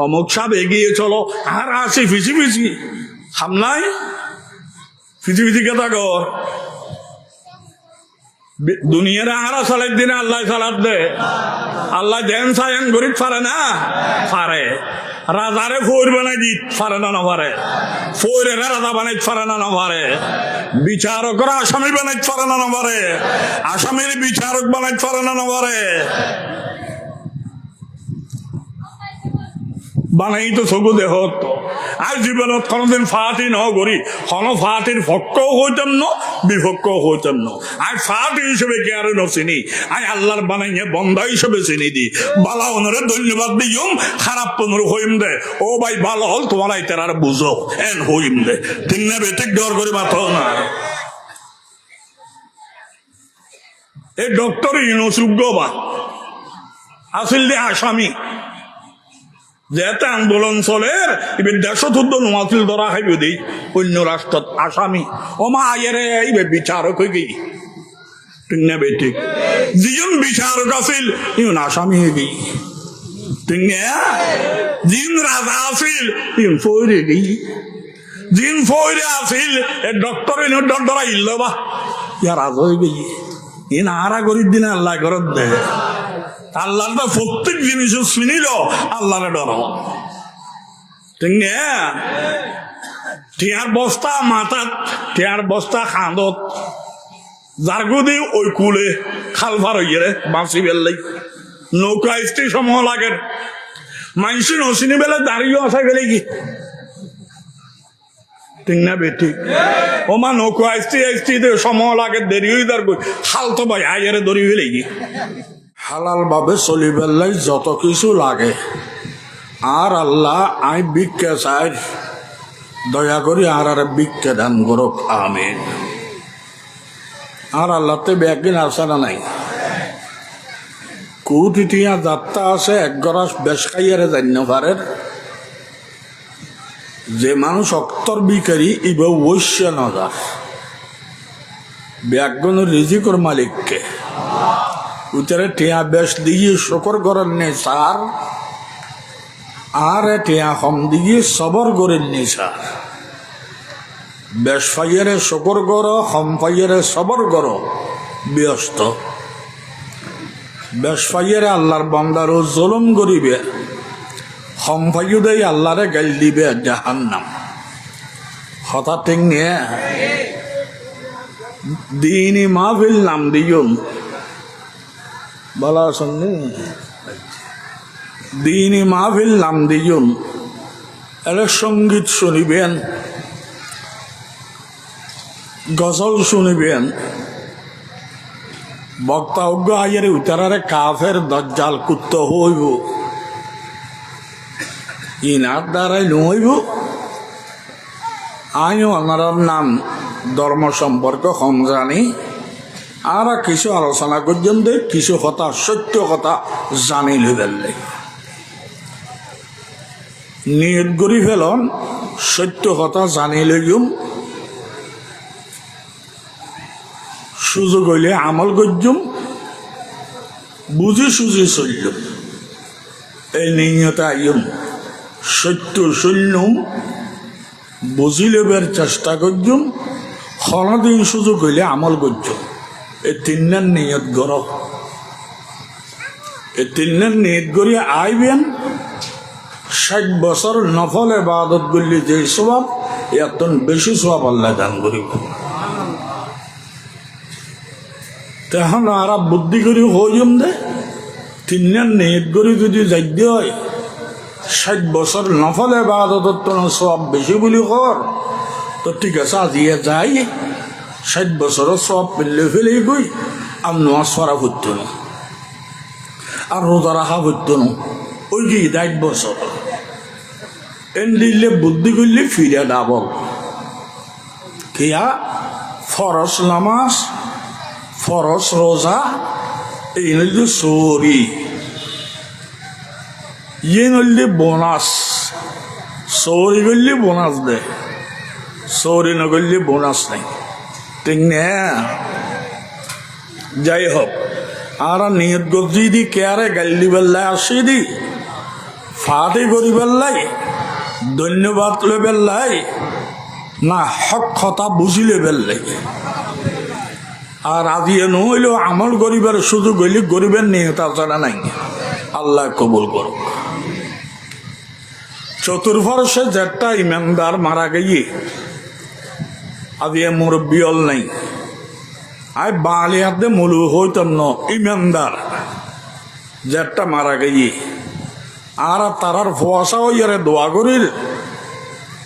অমুক সাহেব এগিয়ে চলো, আর আসি ফিসি ফিসি সামলাই ফিসি ফিসি কেতা কর দুনিয়ার আহারা চালাই দিনে আল্লাহ চালাত দে, আল্লাহ দেন সায়ন গরিব পারে না, পারে রাজারে ফৌর বানাই দিত পারে না, পারে ফৌরে রাজা বানাই পারে না, পারে বিচারকরা আসামি বানাই পারে না, পারে আসামির বিচারক বানাই পারে না, পারে বানাই তো চকু দেহ আর জীবনত কোনোদিন ফাটি ন করি কোনো ফাটির পক্ষও হইতাম ন বিপক্ষও হইতাম ন আর ফাটি হিসেবে কে আর নচিনি আই আল্লাহর বানাইয়ে বন্ধা হিসেবে চিনি দি বালা ওনরে ধন্যবাদ দিম, খারাপ পনেরো হইম দে ও ভাই ভালো হল তোমার আইতার আর বুঝো এন হইম দে তিন না বেঠিক ডর করে মাথা না। এই ডক্টর ইউনুসুগ্য বা আসিল দে আসামি যেতে আন্দোলন চলে এবার দেশত নোয়াছিল ধরা খাইব দেই অন্য রাষ্ট্রত আসামি ওমা আয়ের এইবে বিচারক হয়ে গেই ঠিক না বেঠিক যিজন বিচারক আছিল ইউন আসামি হয়ে গেই ঠিক না, যিন রাজা আছিল ইউন ফৌরে গেই, যিন ফৌরে আছিল এ ডক্টর ইন ডরা ইল্ল বা ইয়া রাজা হয়ে গেই ইন আরা গরিব দিনে আল্লাহ করত দে আল্লাহ প্রত্যেক জিনিস শুনিল আল্লাহরে ডর ঠিক না। টিয়ার বস্তা মাথাত টিয়ার বস্তা খাঁদত জারগুদি ওই কুলে খাল ফার হইয়ে বাঁচি বেললাই নৌকা স্ত্রী সমূহ লাগে মানুষ নচিনি বেলে দাঁড়িয়েও আসা গেলে কি ঠিক না বেটি ওমা নৌকা স্ত্রী সমূহ লাগে দেরি হয়ে দাঁড় খাল তো ভাই আইয়ারে দড়ি হইলে কি হালাল ভাবে চলিবেলাই যত কিছু লাগে আর আল্লাহ আই বিক্ষে চাই দয়া করি আর বিক্ষে দান করুক আমিন। আর আল্লাহতে ব্যাগিন আছে না নাই কুটিয়া যাত্রা আছে এক গরাস বেশ খাইয়ারে জান্য পারের যে মানুষ অক্তর বিকারি ইবে ঐশ্য নজর ব্যাগন রিজিকর মালিককে উচারে টিয়া বেশ দিয়ে শকর করেন নে সার আর টিয়া কম দিয়ে সবর করেন নি সার বেশ ফাইয়ারে শকর করো কম ফাইয়ারে সবর করো ব্যস্ত বেশ ফাইয়ারে আল্লাহর বান্দারও জুলুম করিবে কম ফাইয়ু দেয় আল্লাহরে গাল দিবে জাহান্নাম হঠাৎ ঠিক নিয়ে দিনই মাহফিল নাম দিয়ুন বলা শুননি দিনই মাহফিল নাম দিয়ুন এর সঙ্গীত শুনিবেন গজল শুনিবেন বক্তা অজ্ঞ আইয়ারে উতারারে কাফের দজ্জাল কুত্ত হইব ইনার দ্বারাই নহইব আমিও আমার নাম ধর্ম সম্পর্ক কম জানি আর কিছু আলোচনা পর্যন্ত কিছু কথা সত্য কথা জানি লইবেলে নিয়ত করি ফেলন সত্য কথা জানি লইম সুযোগ হইলে আমল করজুম বুঝি সুঝি চললুম এই নিয়ত আইম সত্য শুনলুম বুঝি লইবার চেষ্টা করজুম কোনদিন সুযোগ হইলে আমল করজুম এই তিনটার নিয়ত গর এই তিনটার নিয়ত করি আইবেন 60 বছর নফল ইবাদত করলে যে সওয়াব এত বেশি সওয়াব আল্লাহ দান করিব। তখন আর বুদ্ধি করি হইম দে তিনটার নিয়ত করি যদি যাইতে হয় 60 বছর নফল ইবাদত সওয়াব বেশি বলি কর তো ঠিক আছে আজিয়ে যাই 60 বছরের সওয়াব পেলে ফেলে গই আর নামাজ পড়া হইতো না আর রোজা রাখা হইতো না ওই যে 60 বছর এন দিলে বুদ্ধি করলে ফিরে ডাবল কিয়া ফরজ নামাজ ফরজ রোজা এই নইলে সরি ইয়ে নইলে বোনাস সরি করলে বোনাস দে সরি না করলে বোনাস নেই ঠিক না। যাই হোক আর নিয়ত গজি দি কেয়ারে গাল্লি বেল্লায় আসি দি ফাটি করিবার লাই, ধন্যবাদ লেবেল লাই, না হক কথা বুঝি লেবেল লাই। আর আজি নহইলেও আমল করিবার সুযোগ হইলে গরিবের নিয়ে তাছাড়া নাই। আল্লাহ কবুল করুক। চতুর্পার্শ্বে যেটা ইমানদার মারা গিয়ে আজি মুরব্বী হল নাই। আই বাঙালি হাতে মুলু হইতাম ন ইমানদার যেটা মারা গিয়ে আর তারার ফোয়াশা হইয়ারে দোয়া করির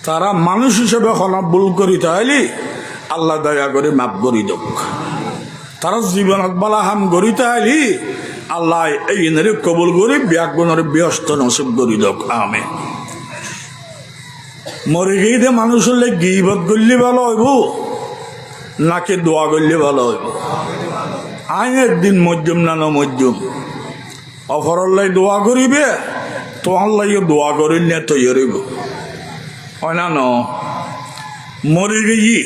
তারা মানুষ হিসেবে হলা ভুল করি তাইলে আল্লাহ দয়া করে মাফ করি দোক। তারা জীবনত বালা হাম করি তাইলে আল্লাহ এই নেরে কবুল করি ব্যাগুণের ব্যস্ত নসিব করি দোক। আমিন। মরে গিয়ে মানুষ হলে গিবত করলে ভালো হইব নাকি দোয়া করলে ভালো হইব? আই একদিন মধ্যম না মধ্যম অফরল্লাই দোয়া করিবে তো আল্লাহ দোয়া করিল না তৈরিব হয় না। মরে গিয়ে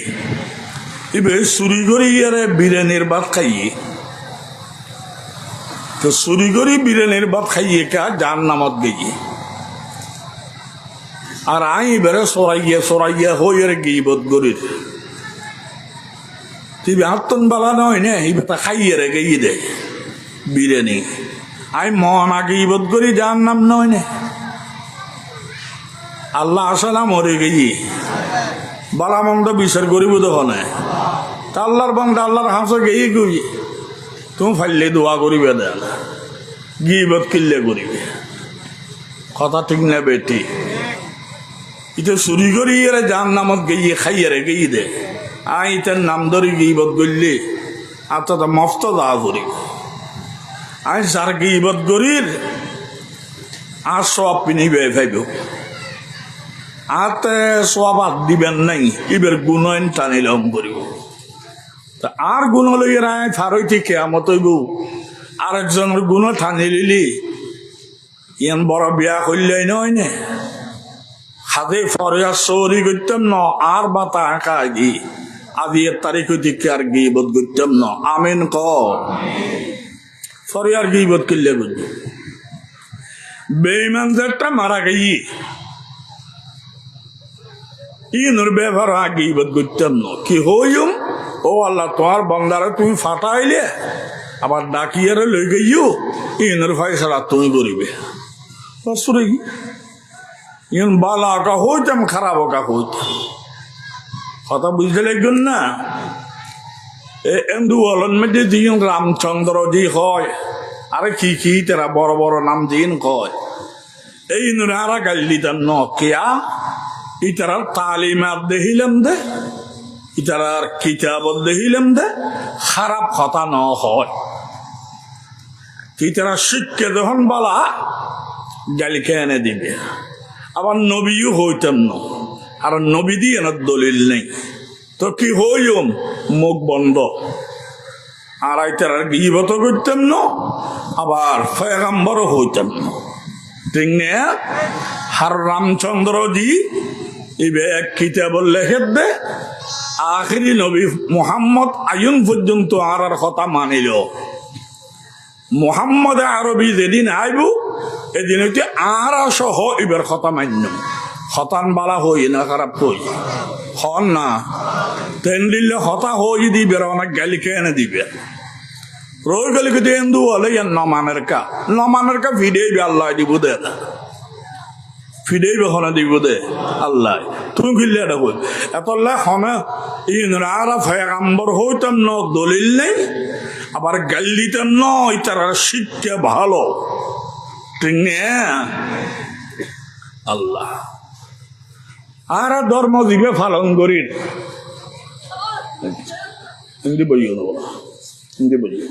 এবার চুরি করি ইয়ারে বিরিয়ানির ভাত খাইয়ে তো চুরি করি বিরিয়ানির ভাত খাইয়ে কা জাহান্নামত গিয়ে আর আই এবারে সরাইয়া হইয়ার গিবত করির তুই হাতন বালা নয় না এই বেটা খাইয়ে রে গিয়ে দে বিরিয়ানি। আই মন আগে ইবত করি যার নাম নয় না। আল্লাহ আসলা মরে গিয়ে বালা মন্দ বিচার করিব তখন তা আল্লাহর বন্ধ আল্লাহর হাসে গিয়ে গই তুমি ফাইলে দোয়া করিবে দেন গিবত কিনলে করিবে। কথা ঠিক না বেটি? এটা চুরি করি এরা যার নামত গিয়ে খাইয়ে রে গিয়ে দে আই তার নাম ধরি গিবত করলে আচ্ছা মস্ত দা করিব। আই যার গিবত করির আর সব পিনিবে ভাইব আতে সব আর দিবেন নাই এবার গুণয়ন টানিলম করিব। তা আর গুণ লইয়ে রায় ফারইতে কেয়ামত হইব আরেকজনের গুণ টানি লিলি ইয়ান বড় বিয়া করলেই নয় নে হাতে ফরিয়া চৌরি করতাম ন আর বাতা আঁকা গি আজি এর তারিখ হইতে আর গিবত করতাম ন। আমিন ক ফরিয়ার গিবত করলে বুঝব বেঈমান যেটা মারা গিয়ে ইনোর ব্যবহার গিবত করতাম ন কি হইম ও আল্লাহ তোমার বন্দারে তুমি ফাটাইলে আবার ডাকিয়ারে লই গইও ইনোর ফয়সালা তুমি করিবে। ইন বালা কা হইতাম খারাপ কা হইতাম কথা বুঝতে লাগবেন না। এন্দু বলেন মধ্যে দিন রামচন্দ্র জি হয় আরে কি তারা বড় বড় নাম দিন কয় এই নুরা গাল দিতাম ন কেয়া ইতারার তালিমাত দেখিলাম দে ইতারার কিতাবত দেখিলাম দে খারাপ কথা ন হয় ইতারা শিক্ষা যখন বলা গালিকে এনে দিবে। আবার নবীও হইতাম ন আর নবী দিয়ে না দলিল নেই তো কি হইম মুখ বন্ধ আর আইতার গিবত করতাম ন আবার পয়গম্বরও হইতাম ন ঠিক না। হার রামচন্দ্র জি এবার এক কিতাব লেখে দে আখিরি নবী মুহাম্মদ আয়ুন পর্যন্ত আর কথা মানিল। মুহাম্মদ আরবি যেদিন আইব এদিন হইতে আর সহ এবার কথা মান্য হতান বালা হই না খারাপ হই হন না তেন দিলে হতা হই দিবে অনেক গালিকে এনে দিবে রোজ গালিকে দিয়ে হিন্দু হলে নমানের কা ফিডেইবে আল্লাহ দিব দে ফিডেইবে হনে দিব দে আল্লাহ তুমি ফিরলে এটা হই এতলে হনে ইনরা পয়গম্বর হইতাম ন দলিল নেই আবার গাল দিতাম ন তারা শিক্ষা ভালো ঠিক না। আল্লাহ আর ধর্ম দিবে পালন করি হিন্দি বলিও না হিন্দি বলিও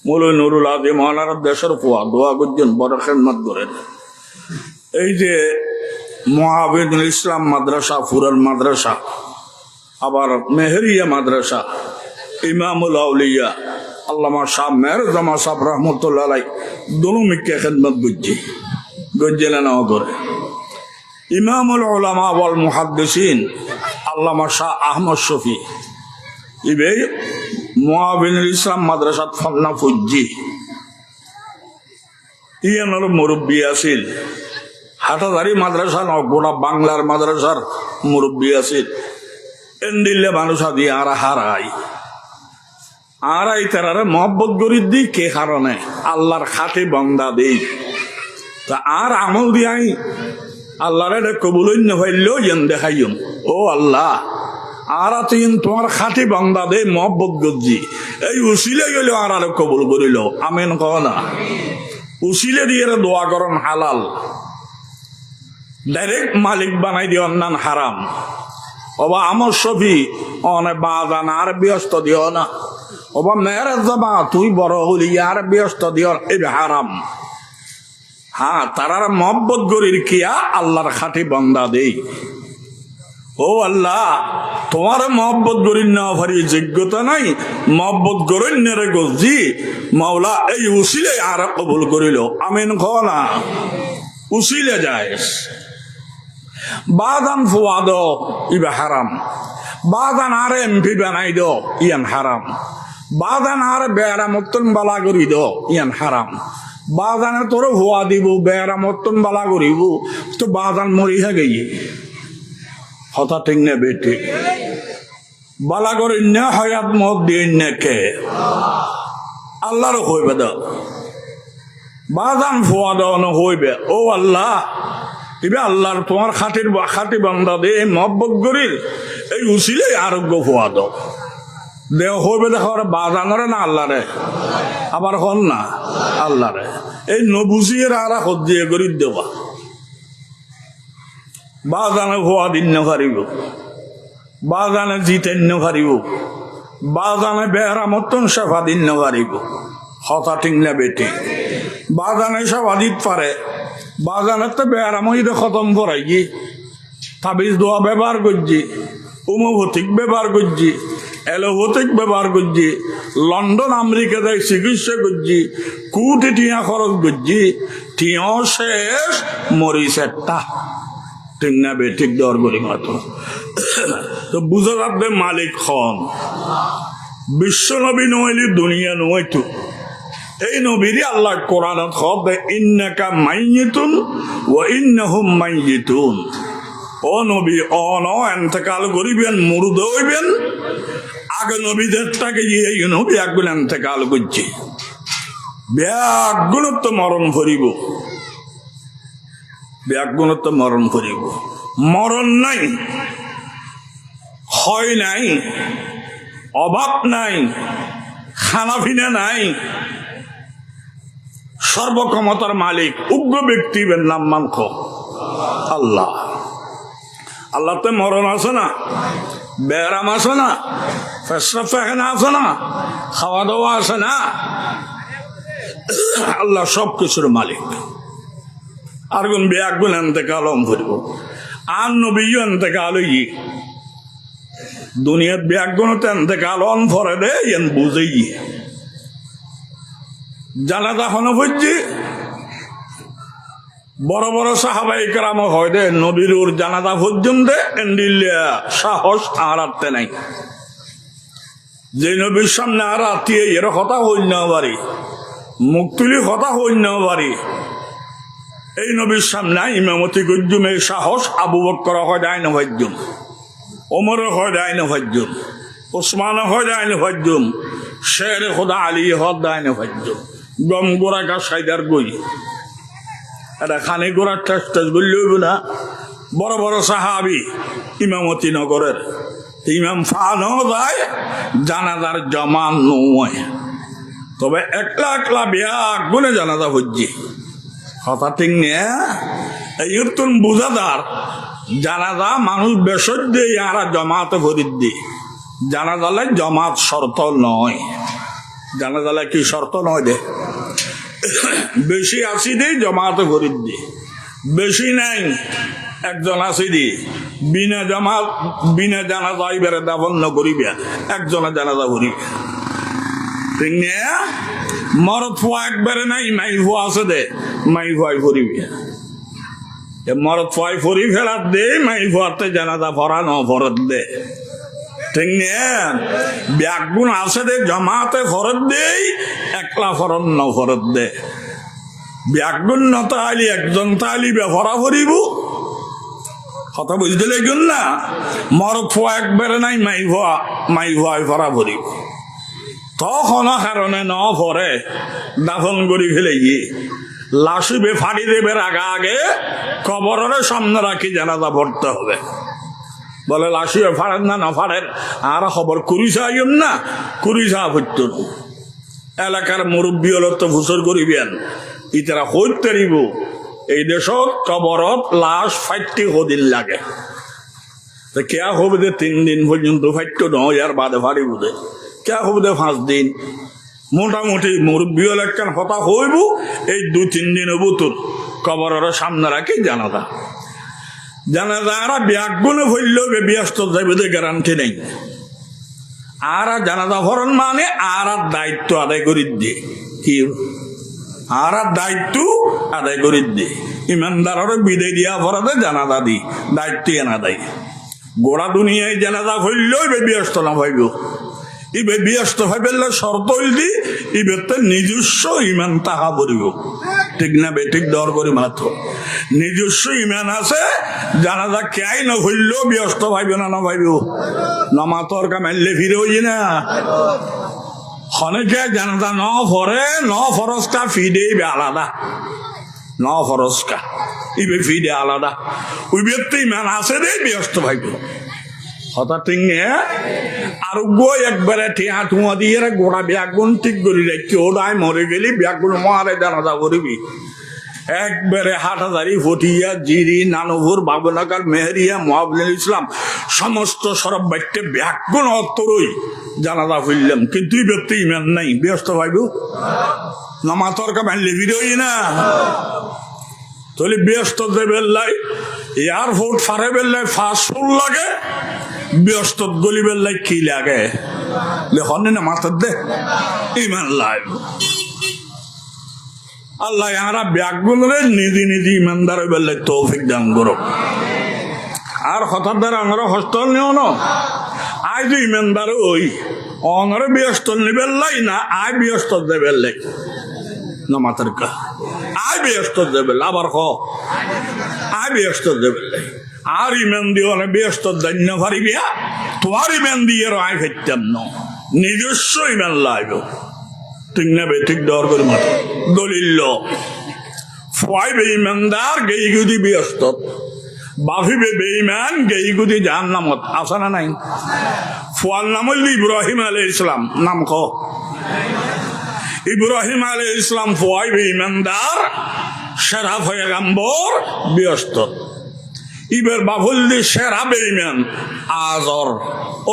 মৌলভী নুরুল আজিম মহানার দেশের পোয়া দোয়া করছেন বড় খেদমত করেন। এই যে মুআবিদুল ইসলাম মাদ্রাসা ফুরান মাদ্রাসা আবার মেহেরিয়া মাদ্রাসা ইমামুল আউলিয়া আল্লামা শাহ মেহর জামা সাহেব রহমতুল্লাহ আলাই দোনো মিকে খেদমত করছি গজ্জেলা নেওয়া করে। ইমামুল উলামা ওয়াল মুহাদ্দিসিন আল্লামা শাহ আহমদ শফি ইবে মুআবিদুল ইসলাম মাদ্রাসাত ফান্না ফুজ্জি ইয়ানোর মুরব্বী আছিল হাটাদারি মাদ্রাসা ন গোটা বাংলার মাদ্রাসার মুরব্বী আছে এন্ডিলে মানুষ দিয়ে আর হারাই তারা মহব্বত গরিব দিই কে কারণে আল্লাহর খাতে বন্দা দেই তা আর আমল দিয়াই আল্লাহর কবুল হইলেও যেন দেখাইম ও আল্লাহ আর তুই তোমার খাতে বন্দা দে মহব্বত গজি এই উসিলে গেলেও আর কবুল করিল আমেন কহ না উসিলে দিয়ে দোয়া করন হালাল ডাইরেক্ট মালিক বানাই দিয়ে অন্যান হারাম অবা আমর সফি অনে বাজান আর ব্যস্ত দিও না অবা মেয়ের যাবা তুই বড় হলি আর ব্যস্ত দিও এই হারাম হ্যাঁ তারার মহব্বত গরির কিয়া আল্লাহর খাটি বন্দা দেই ও আল্লাহ তোমার মহব্বত গরির না ভারি যোগ্যতা নাই মহব্বত গরণ্যরে গজি মাওলা এই উসিলে আর কবুল করিল আমিন কহ না উসিলে যায় বাদান ফুয়াদ ইবা হারাম বাদান আর এমপি বানাই দ ইয়ান হারাম বাদান আর বেড়া মতন বালা করি দ ইয়ান হারাম বাদানে তোর হুয়া দিব বেড়া মতন বালা করিব তো বাদান মরিয়া গেই হতা ঠিক না বেটি বালা করি না হয়াত মত দিয়ে না কে আল্লাহর হইবে দ বাদান ফুয়া দাও হইবে ও আল্লাহ ইবে আল্লাহর তোমার খাটি বান্দা দে মহব্বত গরির এই উসিলে আরোগ্য হওয়া দাও দেহ হইবে দেখো বাজানরে না আল্লাহরে আবার হন না আল্লাহরে এই নবুঝিয়ে আর সজ্জিয়ে করি দেওয়া বাজানে হওয়া দিন পারিব বাজানে জিতেন পারিব বাজানে বেহরা মতন সেফা দিন পারিব হতা ঠিক না বেটি বাজানে সেফা দিত পারে বাগানতে বেড়ামহিদে খতম করাই গি তাবিজ দোয়া ব্যবহার করছি হোমিওপ্যাথিক ব্যবহার করছি এলোপ্যাথিক ব্যবহার করছি লন্ডন আমেরিকা যাই চিকিৎসা করছি কোটি টিয়া খরচ করছি টিয়াও শেষ মরিস একটা ঠিক না বে ঠিক দর করি মাত্র তো বুঝা যাবে মালিক খন বিশ্ব নবী নইলি দুনিয়া নইতো এই নবীরে আল্লাহ কোরআনত হবে ইন্নাকা মাইয়িতুন ওয়া ইন্নাহুম মাইয়িতুন ও নবী অন ইন্তেকাল করিবেন মুরদ হইবেন আগে নবীদেরটাকে এই নবী একগুলো ইন্তেকাল করছে ব্যাগুণত্ব মরণ করিব ব্যাগুণত্ব মরণ করিব মরণ নাই হয় নাই অভাব নাই খানাপিনা নাই সর্বক্ষমতার মালিক উগ্র ব্যক্তির নাম মানখ আল্লাহ আল্লাহতে মরণ আছে না ব্যারাম আছে না পেশাব পায়খানা আছে না খাওয়া দাওয়া আছে না আল্লাহ সব কিছুর মালিক আর কোন ব্যাগুন এতেকাল করিব আর নবী এতেকাল দুনিয়ার ব্যাগুনতে এতেকাল অন ফরে দে এন বুঝেই জানাজা হনো বুঝছি বড় বড় সাহাবাই কেরাম হয় দে নবীর ওর জানাজা পর্যন্ত এন্ডিলিয়া সাহস আর আটতে নাই যে নবীর সামনে আর আত্মীয় এর কথা হইল না পারি মুখ তুলি কথা হইল না পারি এই নবীর সামনে ইমামতি গজ্জুম এই সাহস আবু বকর হয় দেয় না ভাজ্যুম ওমর হয় দেয় না ভাজ্যুম ওসমান হয় দেয় না ভাজ্যুম শের খোদা আলী হদ দেয় না ভাজ্যুম গম গোড়া গা সাইদার গই এটা খানি গোড়ার টেস্ট বললেইব না বড় বড় সাহাবি ইমামতি নগরের ইমাম ফানো যায় জানাজার জমা নয় তবে একলা একলা বিয়া গুনে জানাজা হজ্জি কথা ঠিক নিয়ে এই তুন বুঝাদার জানাজা মানুষ বেসর দিয়ে আর জমাতে ভরি দি জানাজালে জমাত শর্ত নয় জানাজালে কি শর্ত নয় দে বেশি আসি দি জমাতে ভরি দি বেশি নাই একজন আসি দি বিনা জমাত বিনা জানাজা এবারে দাফন নকরিবে একজনে জানাজা ভরিবে ঠিক নিয়ে মরদ ফুয়া একবারে নাই মাই ফুয়া আছে দে মাই ফুয়াই ভরিবে মরদ ফুয়াই ফরি ফেরাত দে মাই ফুয়াতে জানাজা ভরা ন ফরত দে ঠিক নিয়ে ব্যাগুন আছে দে জমাতে ফরত দেই একলা ফরত ন ফরত দে ব্যাগুণ না তাহলে একজন তাহলে ব্যবহারা করিব কথা বুঝতে লাগল না মরদ ফোয়া একবারে নাই মাই ভুয়া ফরা ভরিব তখন কারণে ন ভরে দাফন করি ফেলে গিয়ে লাশিবে ফাড়ি দেবের আগে কবরের সামনে রাখি জানাজা পড়তে হবে বলে লাশিবে ফাড়েন না ফাড়েন আর খবর কুড়িশা আইম না কুড়িশা হইত এলাকার মুরব্বী হল তো ভুসর করিবেন ইতারা হইত তারিব এই দেশত কবরত লাশ ফাইটটি কদিন লাগে কেয়া হবে দে 3 দিন পর্যন্ত ফাইটটো নয় আর বাদে ফাড়ি বুঝে কেয়া হবে দে 5 দিন মোটামুটি মুরব্বী এলাকার হতা হইব এই 2-3 দিন হবো তোর কবরের সামনে রাখি জানাজা আর ব্যাগুনে ভরলেও ব্যস্ত যাবে গ্যারান্টি নেই আর জানাজা ভরণ মানে আর দায়িত্ব আদায় করি দিয়ে কি আর দায়িত্ব আদায় করি দিয়ে ইমানদারের বিদায় দিয়া ভরাতে জানাজা দি দায়িত্ব এনা দেয় গোড়া দুনিয়ায় জানাজা ভরলেও ব্যস্ত না ভাইব ইবে ব্যস্ত ভাইবেলে শর্ত হইলি ইবে তো নিজস্ব ইমান তাহা বলিব ঠিক না বেঠিক দর করি মাত্র নিজস্ব ইমান আছে জানাজা কেয়াই না হইলেও ব্যস্ত ভাইবে না ভাইব নমাতর কামাইলে ফিরে হই না অনেকে জানাজা ন ফরজকা ফিডে আলাদা ন ফরজকা ইবে ফিডে আলাদা ওই ব্যক্তি ইমান আছে রে ব্যস্ত ভাইব হঠাৎ আরোগ্য একবারে ঠেয়া ঠুয়া দিয়ে গোড়া ব্যাগুন ঠিক করি রাখি ওটাই মরে গেলি ব্যাগুন মারে জানাজা করবি একবারে হাটহাজারি ফটিয়া জিরি নানুপুর বাবুনাকার মেহেরিয়া মহাবুল ইসলাম সমস্ত সরব বাক্যে ব্যাগুন অত্তরই জানাজা ফিরলাম কিন্তু এই ব্যক্তি ইমান নাই ব্যস্ত ভাইব নমাতর কামাইলে বিরোই না তাহলে ব্যস্ত দেবেল্লাই এয়ারপোর্ট ফারে বেল্লাই ফাস্ট ফুড লাগে ব্যস্ত গলি বেল্লাই কি লাগে দেখুন না মাথার দে ইমান লাইব আল্লাহ আমরা ব্যাগগুলোরে নিজে নিজে ইমানদার বেল্লাই তৌফিক দান করো আর হঠাৎ দ্বারা আমরা হস্টল নেও না আই যে ইমানদার ওই অনরে ব্যস্ত নিবেল্লাই না আই ব্যস্ত দেবেল্লাই না মাথার কা আই ব্যস্ত দেবেল আবার আই ব্যস্ত দেবেল্লাই আর ইমান দিয়ে অনেক ব্যস্ত দান্য পারিবিয়া তোমার ইমান দিয়ে আয় ফেরতাম না নিজস্ব ইমান লাইব ঠিক না বেঠিক দর করে মতো দলিল ফয় বেঈমানদার গেই গুদি ব্যস্ত বাফিবে বেঈমান গেই গুদি জাহান্নামত আছে না নাই ফুয়ার নাম হইল ইব্রাহিম আলাইহিস সালাম নাম ক ইব্রাহিম আলাইহিস সালাম ফয় বেঈমানদার সেরা পয়গম্বর ব্যস্ত ইবের বাবুল্লি সেরা বেঈমান আজর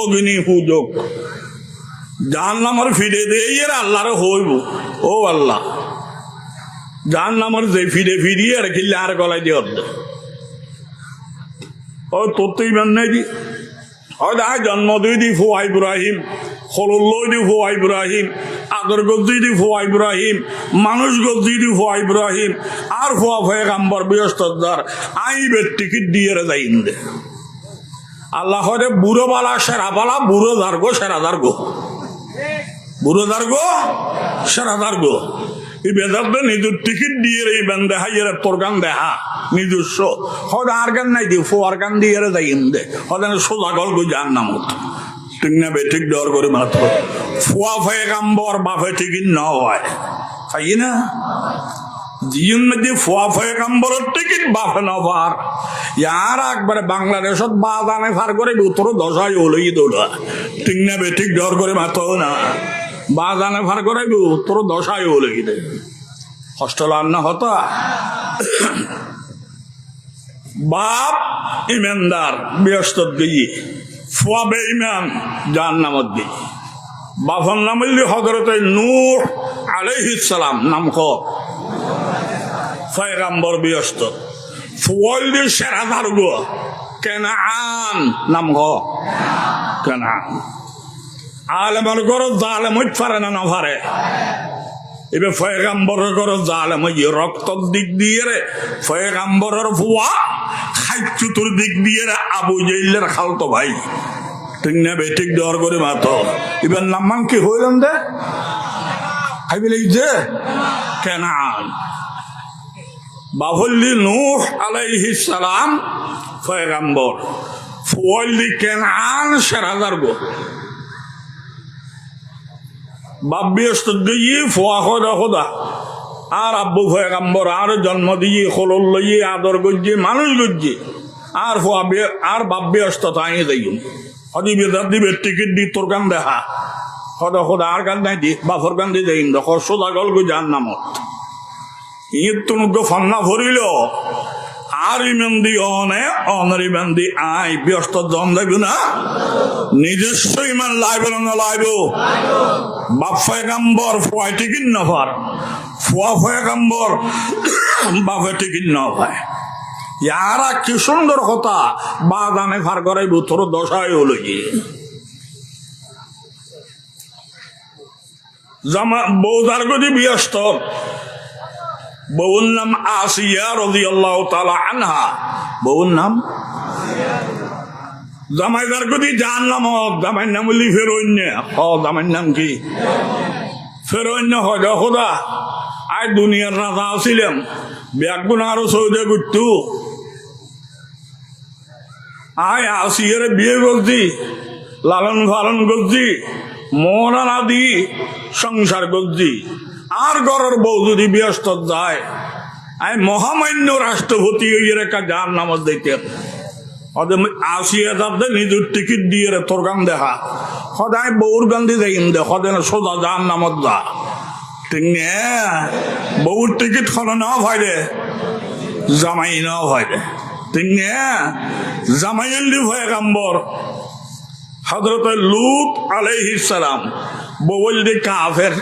অগ্নি পূজক জাহান্নামের ফিরে দিয়ে আল্লাহরে হইব ও আল্লাহ জাহান্নামের যে ফিরিয়ে রেখিলে আর গলায় দিয়ে ও তোর তো ইমান নাই দি জন্ম দুই দি ফুয়া ইব্রাহিম হলুল্লই দি ফুয়া ইব্রাহিম আদর গজ্জি দি ফুয়া ইব্রাহিম মানুষ গজ্জি দি ফুয়া ইব্রাহিম আর ফুয়া পয়গম্বর বৃহস্পতিবার আইবের টিকিট দিয়ে যাই দে আল্লাহ হরে বুড়ো বালা সেরা বালা বুড়ো দার্গো সেরা দার্গো বুড়ো দার্গো সেরা দার্গো এই বেদারদের নিজের টিকিট দিয়ে এই বেন দেখা ইয়ে তোর গান দেখা নিজস্ব হয়তো আর গান নাই দি ফোয়ার গান দিয়ে যাই দে হয়তো সোজা গল্প যার নাম ঠিক না বেঠিক ডর করে মাত্র ফুয়া পয়গম্বর বাপে টিকিট না হয় তাই না জীবন মধ্যে ফুয়া পয়গম্বরের টিকিট বাপে না পার ইয়ার একবারে বাংলাদেশত বাজানে ফার করে উত্তর দশায় ওলই দৌড়া ঠিক না বেঠিক ডর করে মাত্র না বাজানে ফার করে উত্তর দশায় ওলই দে হস্টেল আর না হতা বাপ ইমানদার ব্যস্ত দিয়ে ফুয়া বেঈমান জাহান্নামত দিয়ে বাপর নাম হইল হযরত নূহ আলাইহিস সালাম নাম ক পয়গম্বর ব্যস্ত ফুয়াল দিয়ে সেরা দারগ কেনান নাম ক কেনান আলেমের ঘর জালেম হইতে পারে না না পারে এবার পয়গম্বরের ঘর জালেম হইয়ে রক্তর দিক দিয়ে রে পয়গম্বরের ফুয়া খাইচুতুর দিক দিয়ে রে আবু জাইলের খালতো ভাই ঠিক না বেঠিক দর করে মাতো এবার নাম্মান কি হইলাম দে খাইবে যে কেনান বাবল্লি নূহ আলাইহিস সালাম পয়গাম্বর, ফুয়াল্লি কেনান সেরাজার গো বাব্যস্ত দিয়ে ফুয়া খোদা খোদা আর আব্বু পয়গাম্বর আর জন্ম দিয়ে খোলল লইয়ে আদর গজ্জে মানুষ গজ্জে আর ফুয়া আর বাব্যস্ত তাই যাই হদি বেদার দিবে টিকিট দি তোর গান দেখা খোদা খোদা আর গান নাই দি বাফর গান দিয়ে যাই দেখো সোজা গল গো যার নামত ঈদ তুনুকে ফান্না ভরিল আর ইমান দি অনের ইমান দি আই ব্যস্ত জন যাইব না নিজস্ব ইমান লাইব না লাইব বাপ পয়গাম্বর ফুয়াই টিকিট নফার ফুয়া পয়গাম্বর বাপে টিকিট নফায় ইয়ারা কি সুন্দর কথা বা জানে ফার করাইব তোর দশায় হলো গিয়ে জামা বৌদার গদি ব্যস্ত বউর নাম আসিয়া রাদিয়াল্লাহু তাআলা আনহা বউর নাম জামাইদার গদি জান নাম জামাইর নাম বলি ফেরোন্য জামাইর নাম কি ফেরোন্য হয় খোদা আয় দুনিয়ার রাজা ছিলাম ব্যাগুন আরো সৌদে করতু আয় আসিয়ার বিয়ে করছি লালন পালন করছি মোহনা দি সংসার করছি আর ঘরের বউ যদি ব্যস্ত যায় আই মহামান্য রাষ্ট্রপতি হইয়ে রেখা যার নামাজ দিতে আসিয়া যাতে নিজের টিকিট দিয়ে তোর গান দেখা সদায় বউর গান দিয়ে যাই দে সদায় সোজা যার নামত যা ঠিক নে বউর টিকিট খন না ভাই রে জামাই না ভাই রে ঠিক নে জামাইল্লি পয়গাম্বর হযরত লূত আলাইহিস সালাম বউল দি কাফের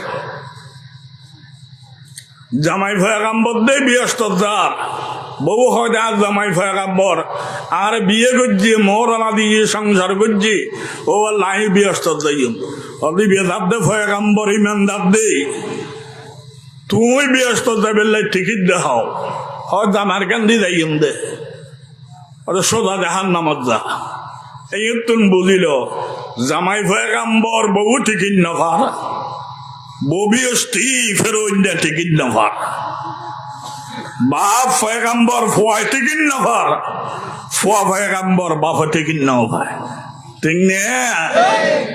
জামাই পয়গাম্বর দে ব্যস্ত যার বউ হয় আর জামাই পয়গাম্বর আর বিয়ে করছি মোহরানা দিয়ে সংসার করছি ও লাই ব্যস্ত যাই অদি বেদার দে পয়গাম্বর ইমানদার দে তুই ব্যস্ত যাবে টিকিট দেখাও হয় জামার কান্দি যাই দে সোজা দেখার নামত যা এই তুমি বুঝিল জামাই পয়গাম্বর বউ টিকিট নফার ববিয়স্তি ফেরোইন্দা টিকিট নফার বাপ পয়গাম্বর ফুয়াই টিকিট নফার ফুয়া পয়গাম্বর বাপ টিকিট নফায় ঠিক নে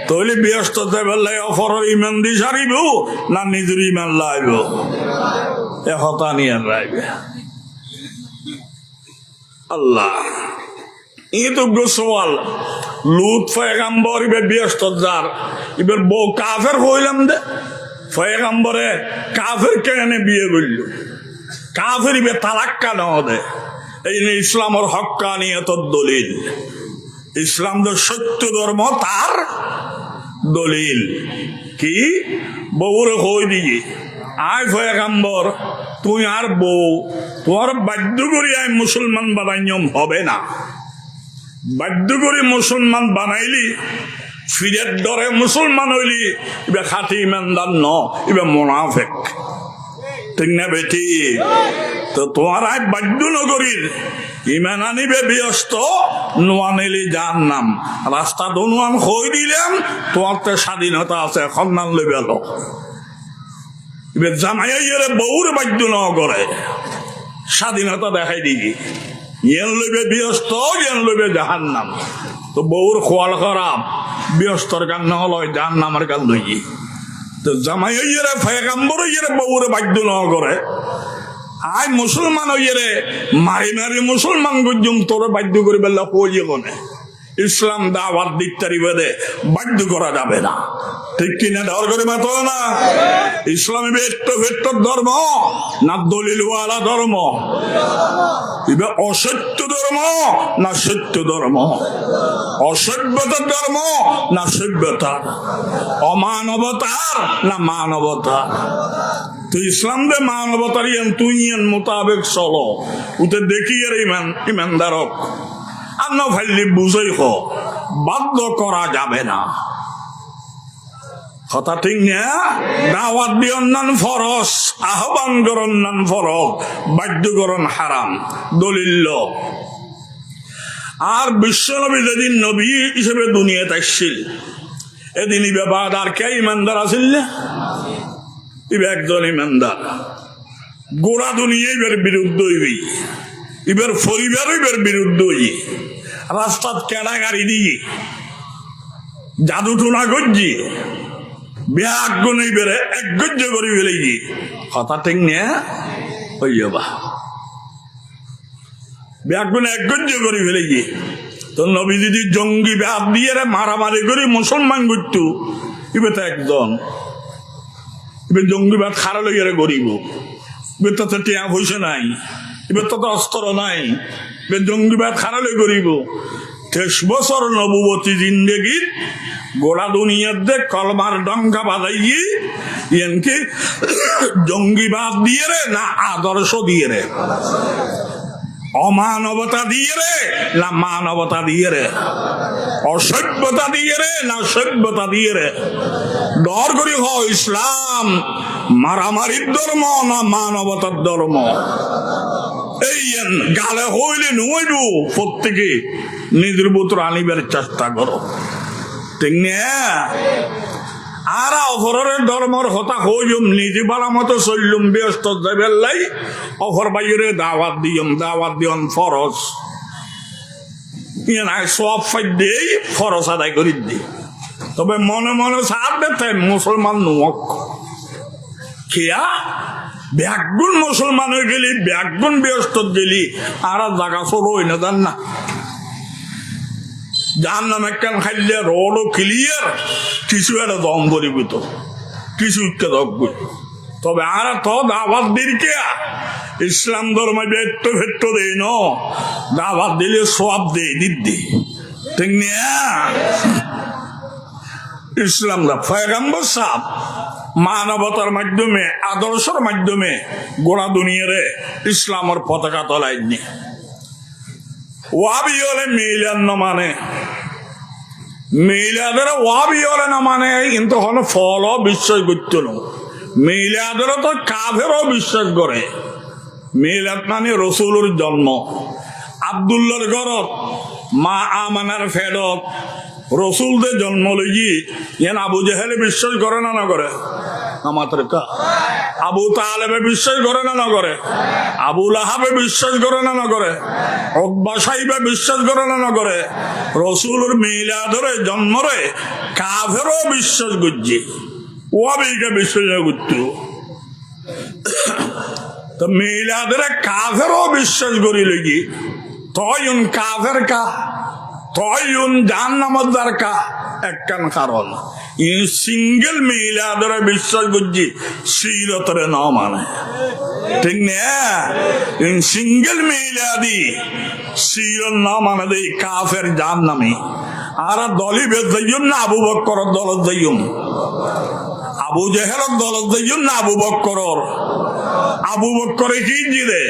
তৈলি ব্যস্ত বেলায় অফর ইমান দি সারিব না নিজের ইমান লাইব একতা নিয়ে রাইবে আল্লাহ ই তো গোসওয়াল লুত পয়গাম্বর ইবে ব্যস্ত যার এবার বউ কাফের হইলাম দে পয়গাম্বরে কাফের কেনে বিয়ে করল কাফের ইবে তালাক কেন দে এই ইসলামের হক্কানিয়তের দলিল ইসলাম তো সত্য ধর্ম তার দলিল কি বউরে কই দিয়ে আয় পয়গাম্বর তুই আর বউ তোমার বাধ্য করি আয় মুসলমান বানাইম হবে না বাধ্য করে মুসলমান বানাইলি ফিরের ডরে মুসলমান হইলি এবার খাটি ইমানদার ন এবার মোনাফেক ঠিক না বেটি তো তোমার আয় বাধ্য নগরীর ইমান আনিবে ব্যস্ত নোয়ানিলি যার নাম রাস্তা দনুয়ান হই দিলাম তোমার তো স্বাধীনতা আছে এখন নাম লইবে এবার জামাইয়ের বউর বাধ্য ন করে স্বাধীনতা দেখাই দিবি ইয়েন লইবে ব্যস্ত ইয়েন লইবে জাহান নাম তো বউর খোয়াল খারাপ ব্যস্তর গান না হলো জাহান নামের গান লইয়ে তো জামাই হইয়ে পয়গাম্বর হইয়ে বউরে বাধ্য ন করে আই মুসলমান হইয়ে মারি মারি মুসলমান গুজুম তোর বাধ্য করে বেলা হইয়ে কোনে ইসলাম দাওয়াত দিকতারি বেদে বাধ্য করা যাবে না ঠিক কিনা দেওয়ার করে মাত না ইসলামী ভেট্টর ধর্ম না দলিলওয়ালা ধর্ম এবার অসত্য ধর্ম না সত্য ধর্ম অসভ্যতার ধর্ম না সভ্যতার অমানবতার না মানবতার তো ইসলাম দে মানবতার তুই মোতাবেক চলো উতে দেখি আর ইমানদারক আর না ভাইলি বুঝাই বাধ্য করা যাবে না কথা ঠিক না দাওয়াত দিয়ে অন্যান্য ফরজ আহ্বান করন নান ফরজ বাধ্যকরণ হারাম দলিল আর বিশ্বনবী যেদিন নবী হিসেবে দুনিয়াতে আসছিল এদিন ব্যাপার আর কে ইমানদার আসিল না একজন ইমানদার গোড়া দুনিয়া এবার বিরুদ্ধ হইবি, এবার পরিবার এবার বিরুদ্ধ হই, রাস্তাত কেনা গাড়ি দিয়ে জাদু টোনা করছি, ব্যাগ নেই বেড়ে এক গজ্য করে ফেলেছি, কথা ঠিক নিয়ে ওই যাবা ব্যাগ এক গজ্য করে ফেলেছি। তো নবী যদি জঙ্গি ব্যাগ দিয়ে মারামারি করে মুসলমান করতো, এবার তো একজন এবার জঙ্গি ব্যাগ খারা লইয়ারে গরিব, এবার তো টিয়া পয়সা নাই, এবার তো অস্ত্র নাই, এবার জঙ্গি ব্যাগ খারা লই গরিব। 23 বছর নবুবতী জিন্দেগি গোড়া দুনিয়ার দে কলমার ডঙ্কা বাজাইয়ে এনকে জঙ্গিবাদ দিয়ে রে না আদর্শ দিয়ে রে, অমানবতা দিয়ে রে না মানবতা দিয়ে রে, অসভ্যতা দিয়ে রে না সভ্যতা দিয়ে রে। ডর করি হ ইসলাম মারামারির ধর্ম না মানবতার ধর্ম। এই গালে হইলে নইব প্রত্যেকে নিজের পুত্র আনিবার চেষ্টা করো, ঠিক না? আর অপরের ধর্মর হতা হইম নিজে বালা মতো চললুম ব্যস্ত যাবেলাই, অপর বাইরে দাওয়াত দিয়ম ফরজ নাই সব ফাই দেই ফরজ আদায় করি দি। তবে মনে মনে সাথ দেতে মুসলমান নুমক খেয়া ব্যাগুন মুসলমান হয়ে গেলি, ব্যাগুন ব্যস্ত গেলি, আর জাগা সর হই না জান না। যার নাম একখান খাইলে রোডও ক্লিয়ার, কিছু একটা দম করিব তো কিছু একটা দখবি। তবে আর তো দাবাত দিকে ইসলাম ধর্ম বেট্ট ফেট্ট দেই ন, দাবাত দিলে সব দেই দিদি, ঠিক না? ইসলাম দা পয়গম্বর সাহেব মানবতার মাধ্যমে আদর্শের মাধ্যমে গোড়া দুনিয়ারে ইসলামের পতাকা তলাইনি। ওয়াবি হলে মিলান না মানে, মিলাদের ওয়াবি হলে না মানে কিন্তু হলো ফল বিশ্বাস করতে না। মিলাদের তো কাফেরও বিশ্বাস করে। মিলাদ মানে রসুলের জন্ম। আব্দুল্লাহর ঘরত মা আমানার ফেরত রসুলদের জন্ম লইজি ইয়ান আবু জেহেলে বিশ্বাস করে না না করে? আমাদের আবু তালেবে বিশ্বাস করে না না করে? আবু লাহাবে বিশ্বাস করে না না করে? উকবা সাইবে বিশ্বাস করে না না করে? রসুলের মিলাদরে জন্মরে কাফেরও বিশ্বাস করছে, ওয়াবিকে বিশ্বাস করত। তো মিলাদরে কাফেরও বিশ্বাস করি লইজি, তয়ুন কাফের কা তয়ুন জাহান্নামের দরকা একখান কারণ সিঙ্গেল মিলাদরে বিশ্বাস করছি সিরতরে ন মানে, ঠিক না? সিঙ্গেল মিলাদি সিরত ন মানে দেই কাফের জাহান্নামী। আর দলি বেদ যাইম না আবু বকরের দলত যাইম, আবু জেহেলের দলত যাইম না আবু বকরের। আবু বকরে কি জিরে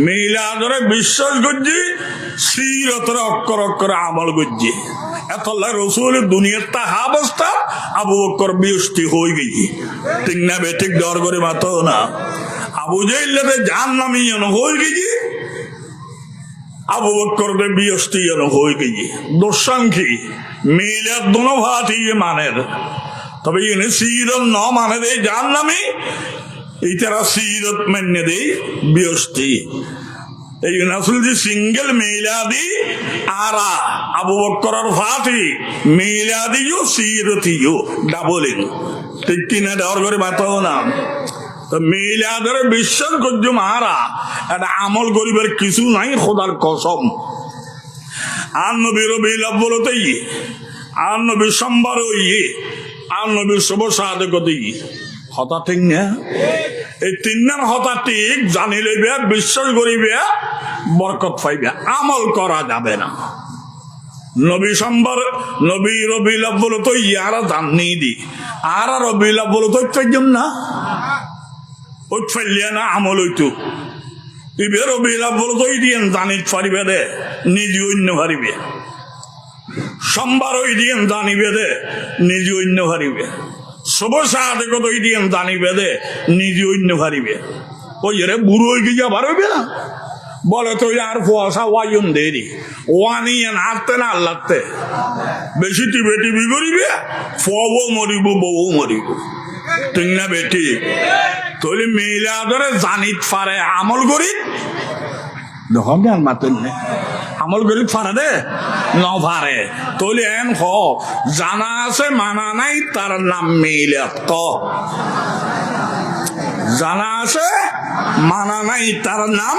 মিলাদরে বিশ্বাস করছি, সিরতরে অক্ষর অক্ষরে আমল করছি। এত রসুল দুনিয়ার তা অবস্থা আবু বকর বিয়ষ্টি হয়ে গেছি, ঠিক না? বেঠিক ডর করে মাতো না। আবু জেহেলতে জাহান্নামী যেন হয়ে গেছি, আবু বকর বিয়ষ্টি যেন হয়ে গেছি। দোষাঙ্কি মিলাদ দোনো ভাতি মানের, তবে ইনি সিরত ন মানে দেয় জাহান্নামী, এই তারা সিরত মেনে দেয় বিয়ষ্টি। এই আসল যে সিঙ্গেল মিলাদি আরা আবু বকরের ফাতি মিলাদিও সিরতিও ডাবলিং, ঠিক কিনা? ডর করে মাতাও না। তো মিলাদের বিশ্বাস করছো মারা এটা আমল করিবার কিছু নাই, খোদার কসম। আর নবী রবিউল আউয়াল হতেই, আর নবী সোমবার হইয়ে, আর নবী শুভ সাদেকত হতা, ঠিক না? এই তিনজন হতা ঠিক জানি লইবে, বিশ্বাস করিবে, বরকত পাইবে। আমল করা যাবে না। নবী সোমবার নবী রবিউল আউয়াল তো ইয়ারা জানি দি, আর রবিউল আউয়াল তো পাইম না, ওই ফাইলিয়া না আমল হইতো। এবার রবিউল আউয়াল তো দিয়েন জানিত পারিবে দে, নিজে অন্য পারিবে। সোমবার ওই দিন জানিবে দে, নিজে অন্য পারিবে। শুভ সাদেকত ওই দিন জানিবে দে, নিজে অন্য পারিবে। ওই রে বুড়ো হয়ে গিয়ে পারবে না, বলে তো আর কুয়াশা ওয়াইন দেরি ওয়ানিয়ে নাড়তে না আল্লাহতে বেশি টিপে টিপি করিবে, ফবও মরিব বউ মরিব, ঠিক না বেটি? তৈলি মিলাদরে জানিত পারে আমল করি দেখুন জ্ঞান মাতেন আমল করি পারে দে ন পারে তৈলি এন হ জানা আছে মানা নাই তার নাম মিলাদ ক জানা আছে মানা নাই তার নাম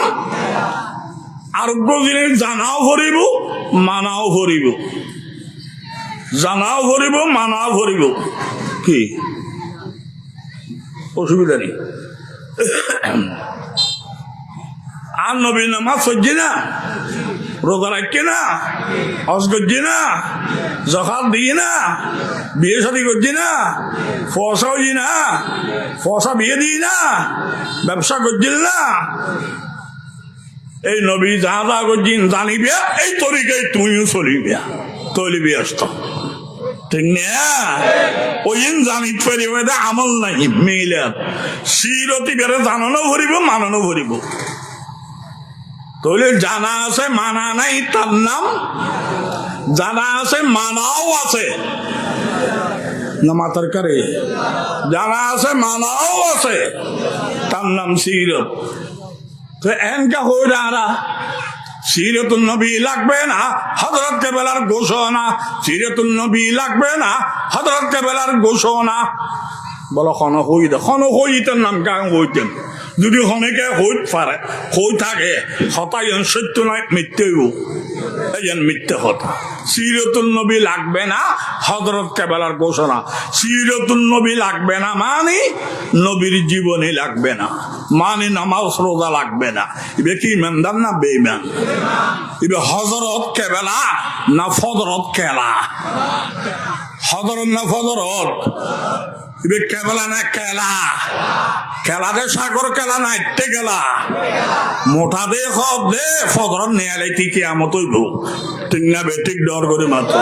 আরোগ্য জিনিস জানাও ভরিব মানাও ভরিব জানাও ভরিব মানাও ভরিব কি অসুবিধা নেই আর নবীর নামাজ সজ্জি না রোজা রাখি না হজ করছি না জকাত দিই না বিয়ে শাদী করছি না পয়সাও দিই না পয়সা বিয়ে দিই না ব্যবসা করছিল না এই নবী যা যা করছেন জানিবিয়া এই তরিকায় তুমিও চলিবিয়া তলিবি আসত ঠিক না ওই জানিত পারিব আমল নাই মিলে সিরতি বেড়ে জানানো ভরিব মানানো ভরিব তাহলে জানা আছে মানা নাই তার নাম জানা আছে মানাও আছে না মাতার কারে জানা আছে মানাও আছে তার নাম সিরত তো এনকা হয়ে দাঁড়া সিরাতুন নবী লাগবে না হযরত কেবলার ঘোষণা সিরাতুন নবী লাগবে না হযরত কেবলার ঘোষণা বলো খন হইতেন নাম কারণ হইতেন যদি অনেকে হইত পারে হই থাকে হতাই সত্য নয় মিথ্যেও এই মিথ্যে হতা সিরাতুন নবী লাগবে না হযরত কেবলার ঘোষণা সিরাতুন নবী লাগবে না মানে নবীর জীবনে লাগবে না মানে নামাজ রোজা লাগবে না এবার কি ইমানদার না বেঈমান এবার হযরত কেবলা না ফজরত কেলা হযরত না ফজরত এবার কেবলা না কেলা খেলা দে সাগর খেলা নাইতে গেলা মোটা দে সব দে ফজরত নেয়ালে কি আমত হইব ঠিক না বেঠিক ডর করে মাত্র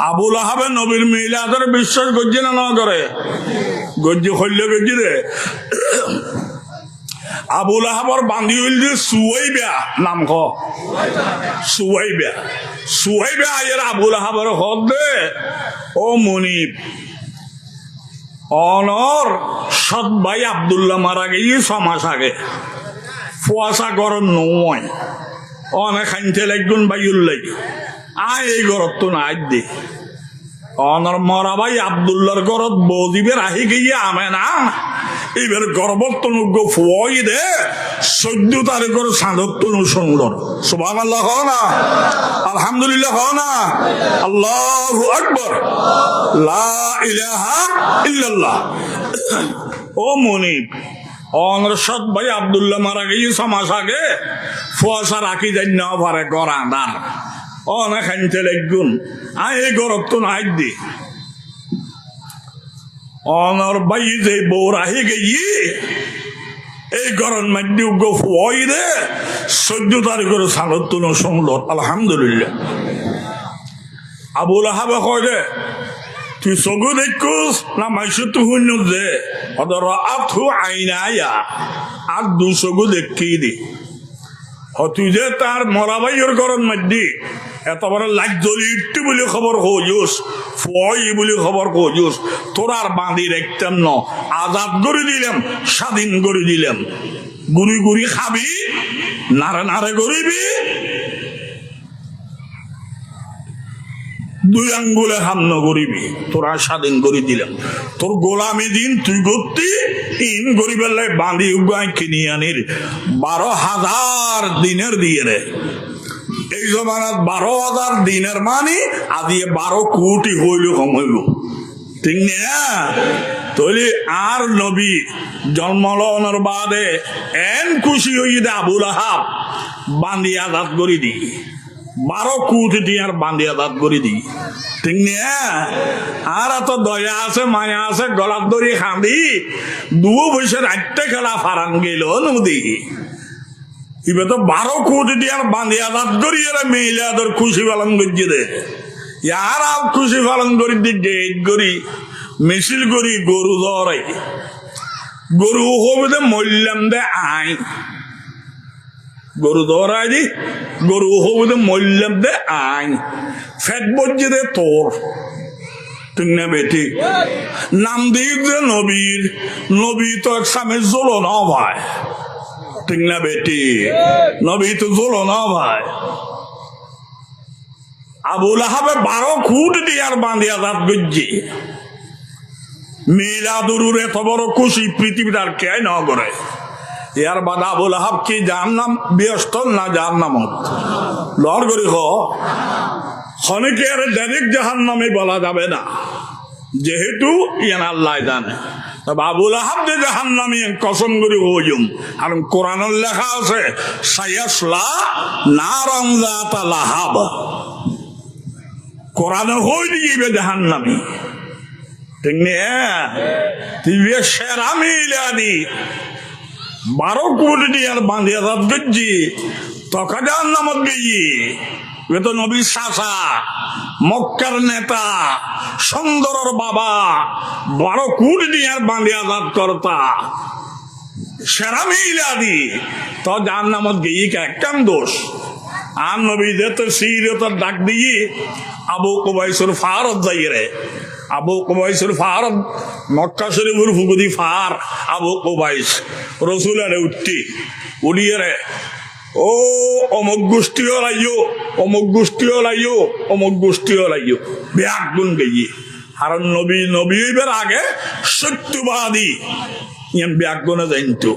আবুল আহাবে নবীর মিলাদের বিশ্বাস করছে না করে গজ্জি হইলে গজ্জি রে আবুল আহাবর বান্ধি হইল যে সুয়াইবা নাম খ সুয়াইবা এর আবুল আহাবর হদ দে ও মনিব অনর সৎ ভাই আব্দুল্লাহ মারা গিয়ে 6 মাস আগে ফুয়াশা গরম নয় অনেক খাইতে লাগবেন বাইর লাগে এই গরত তো না আজ দে অনর মরা ভাই আব্দুল্লাহর গরত বদিবের আহি গিয়ে আমে না এবার গর্বত্তনুজ্ঞ ফুয়াই দে 14 তারিখের সাধত্তনু সুন্দর সুবহানাল্লাহ হও না আলহামদুলিল্লাহ হও না আল্লাহু আকবার লা ইলাহা ইল্লাল্লাহ ও মনিব অনর সৎ ভাই আব্দুল্লাহ মারা গিয়ে 6 মাস আগে ফুয়াশা রাখি যাই না পারে গরাদার অনেক খাইতে লাগগুন এই গরত তো না আজ দি অনর ভাই যে বউ রাহি গিয়ে এই গরম মাটি ফুয়াই দে 14 তারিখের সাধত্তন সুন্দর আলহামদুলিল্লাহ আবুল আহাবে কয় দে তুই চকু দেখুস না মাইসু তু শূন্য দে আথু আইনায়া আর 2 চকু দেখি দি তুই যে তার মরা ভাইয়ের গরম মাটি এত বড় লাগ জ্বলি ইট্টি বলে খবর খোঁজুস ফই বলে খবর খোঁজুস তোর আর বাঁধি রাখতাম ন আজাদ করে দিলাম স্বাধীন করে দিলাম গুড়ি গুড়ি খাবি নারে নারে করিবি 2 আঙ্গুলে হামন করিবি তোরা স্বাধীন করে দিলাম তোর গোলামি দিন তুই করতি ইন গরিবের লাই বাঁধি উগায় কিনি আনির 12,000 দিনের দিয়ে রে এই জমানাত 12,000 দিনের মানে আদিয়ে 12 কোটি হইল কম হইব ঠিক না তৈলি আর নবী জন্মলনের বাদে এন খুশি হইয়ে দে আবুল আহাব বান্ধি আজাদ করে দি 12 কোটি দিয়ে আর বান্ধি আজাদ করে দি ঠিক না আর এত দয়া আছে মায়া আছে গলার দড়ি খাঁদি 2 বছর রাখতে খেলা ফারান গেল নদী এবার তো 12 কোটি দিয়ে আর বান্ধি আজাদ করি এরা মেয়েলাদের খুশি পালন করছে দে ইয়ার আর খুশি পালন করি দি গেট করি মিছিল করি গরু ধরাই গরু হবিতে মল্যাম দে আই গরু ধরাই দি গরু হবিতে মল্যাম দে আই ফেট বজ্জে দে তোর ঠিক না বেটি? নাম দিয়ে যে নবীর, নবী তো এক স্বামীর জোলো না ভাই, ঠিক না বেটি? নবী তো জোলো না ভাই। আবুল আহাবে 12 খুঁট দিয়ার বাঁধিয়া দাঁত গজ্জি মিলাদুর এত বড় খুশি পৃথিবীর আর কে ন করে। ইয়ার বাদ আবুল আহাব কি জাহান্নাম ব্যস্ত না জাহান্নামত লড় করি হনেকে আর ডাইরেক্ট জাহান্নামে বলা যাবে না, যেহেতু ইয়ান আল্লাহ জানে। তবে আবুল আহাব যে জাহান্নামী কসম করি হইম, আর কোরআনের লেখা আছে সায়াসলা নারান যাতা লাহাব, কোরআনে হই দিবে জাহান্নামী, ঠিক না? তুই সেরা মিলাদি 12 কোটি দিয়ার বাঁধিয়া রাত গজ্জি তকা জাহান্নামত গিয়ে এ তো নবীর চাচা, মক্কার নেতা, সুন্দরের বাবা, 12 কোটি দিয়ার বাঁধিয়া রাত কর্তা সেরা মিলাদি তো জাহান্নামত গিয়ে কেন দোষ? আর নবী যেতে সিরতার ডাক দিয়ে আবু কুবাইসুল ফারত যাই রে, আবু কুবাইসুল ফারত মক্কা শরীফুর ফুকুদি ফার আবু কুবাইস রসুল আরে উঠতি উড়িয়ে রে, ও অমুক গোষ্ঠীও লাইও, অমুক গোষ্ঠীও লাইও, অমুক গোষ্ঠীও লাইও ব্যাগ গুণ গিয়ে। কারণ নবী নবী হইবার আগে সত্যবাদী ইয়ান ব্যাগ গুণে জানতো,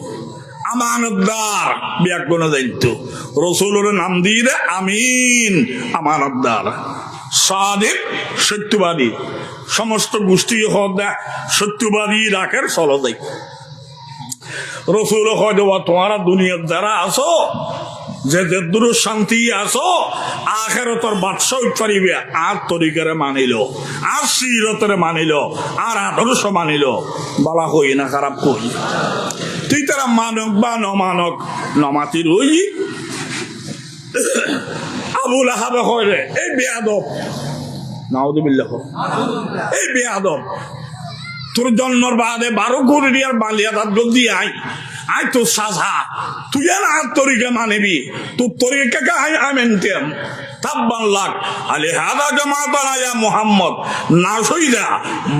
আমানতদার ব্যাগ গুণে জানতো। রসুলের নাম দিয়ে দে আমিন, আমানতদার, সাদিক, সত্যবাদী। সমস্ত গোষ্ঠী সত্যবাদী রাখের চলো যাই। রসুল হয় দেওয়া তোমারা দুনিয়ার যারা আছো, যে দূর শান্তি আছো, আখেরাতের বাদশাহ পারিবে আর তরিকারে মানিল, আর সিরতরে মানিল, আর আদর্শ মানিল, বলা হই না খারাপ কই। তুই তারা মানক বা নমানক নমাতির হই। আবুল আহাবে হয় রে এই বেয়াদব, নাউযুবিল্লাহ, এই বেয়াদব তোর জন্মর বাদে 12 কোটি দিয়ার বালিয়া দাঁত গদি আই তোর সাজা, তুই আর তরিকা মানিবি, তোর তরিকাকে আই মেনতেম তাব্বান লাগ আলে হাদা জামাতানা ইয়া মুহাম্মদ, নাশ হই যা,